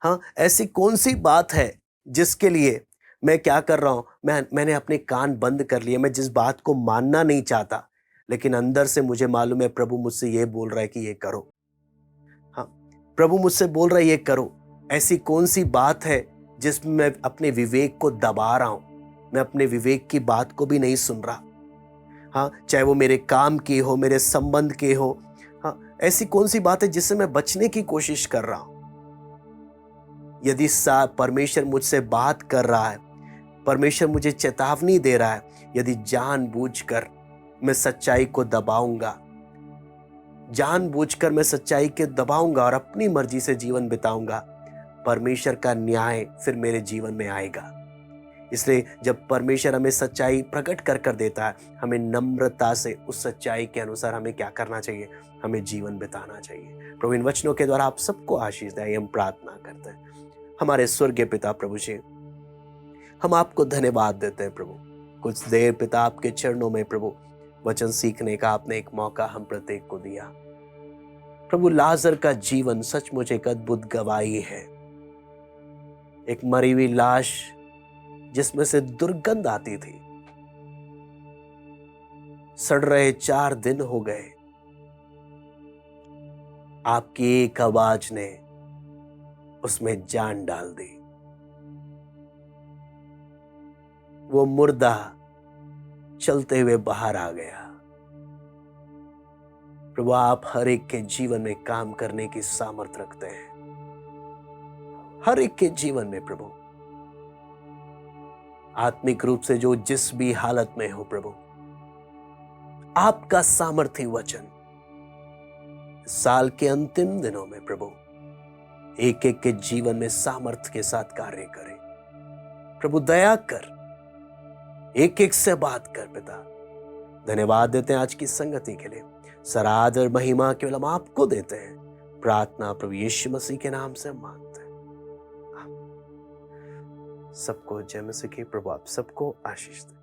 हाँ, ऐसी कौन सी बात है जिसके लिए मैं क्या कर रहा हूं, मैंने अपने कान बंद कर लिए, मैं जिस बात को मानना नहीं चाहता, लेकिन अंदर से मुझे मालूम है प्रभु मुझसे ये बोल रहा है कि ये करो। हाँ, प्रभु मुझसे बोल रहा है ये करो। ऐसी कौन सी बात है जिसमें मैं अपने विवेक को दबा रहा हूं, मैं अपने विवेक की बात को भी नहीं सुन रहा। हाँ, चाहे वो मेरे काम की हो, मेरे संबंध के हो। हाँ, ऐसी कौन सी बात है जिससे मैं बचने की कोशिश कर रहा हूं। यदि सा परमेश्वर मुझसे बात कर रहा है, परमेश्वर मुझे चेतावनी दे रहा है, यदि जानबूझकर मैं सच्चाई को दबाऊंगा, जानबूझकर मैं सच्चाई के दबाऊंगा और अपनी मर्जी से जीवन बिताऊंगा, परमेश्वर का न्याय फिर मेरे जीवन में आएगा। इसलिए जब परमेश्वर हमें सच्चाई प्रकट कर कर देता है, हमें नम्रता से उस सच्चाई के अनुसार हमें क्या करना चाहिए, हमें जीवन बिताना चाहिए। प्रभु इन वचनों के द्वारा आप सबको आशीष दे, हम प्रार्थना करते हैं। हमारे स्वर्गीय पिता प्रभु जी, हम आपको धन्यवाद देते हैं प्रभु। कुछ देर पिता आपके चरणों में प्रभु वचन सीखने का आपने एक मौका हम प्रत्येक को दिया। प्रभु लाजर का जीवन सचमुच एक अद्भुत गवाही है। एक मरी हुई लाश जिसमें से दुर्गंध आती थी, सड़ रहे 4 दिन हो गए, आपकी एक आवाज ने उसमें जान डाल दी। वो मुर्दा चलते हुए बाहर आ गया। प्रभु आप हर एक के जीवन में काम करने की सामर्थ रखते हैं, हर एक के जीवन में प्रभु। आत्मिक रूप से जो जिस भी हालत में हो प्रभु, आपका सामर्थी वचन साल के अंतिम दिनों में प्रभु एक एक के जीवन में सामर्थ्य के साथ कार्य करे। प्रभु दया कर, एक एक से बात कर पिता। धन्यवाद देते हैं आज की संगति के लिए। सारा आदर महिमा केवल हम आपको देते हैं। प्रार्थना प्रभु यीशु मसीह के नाम से मांगते हैं। सबको जय मसीह की। प्रभु आप सबको आशीष दे।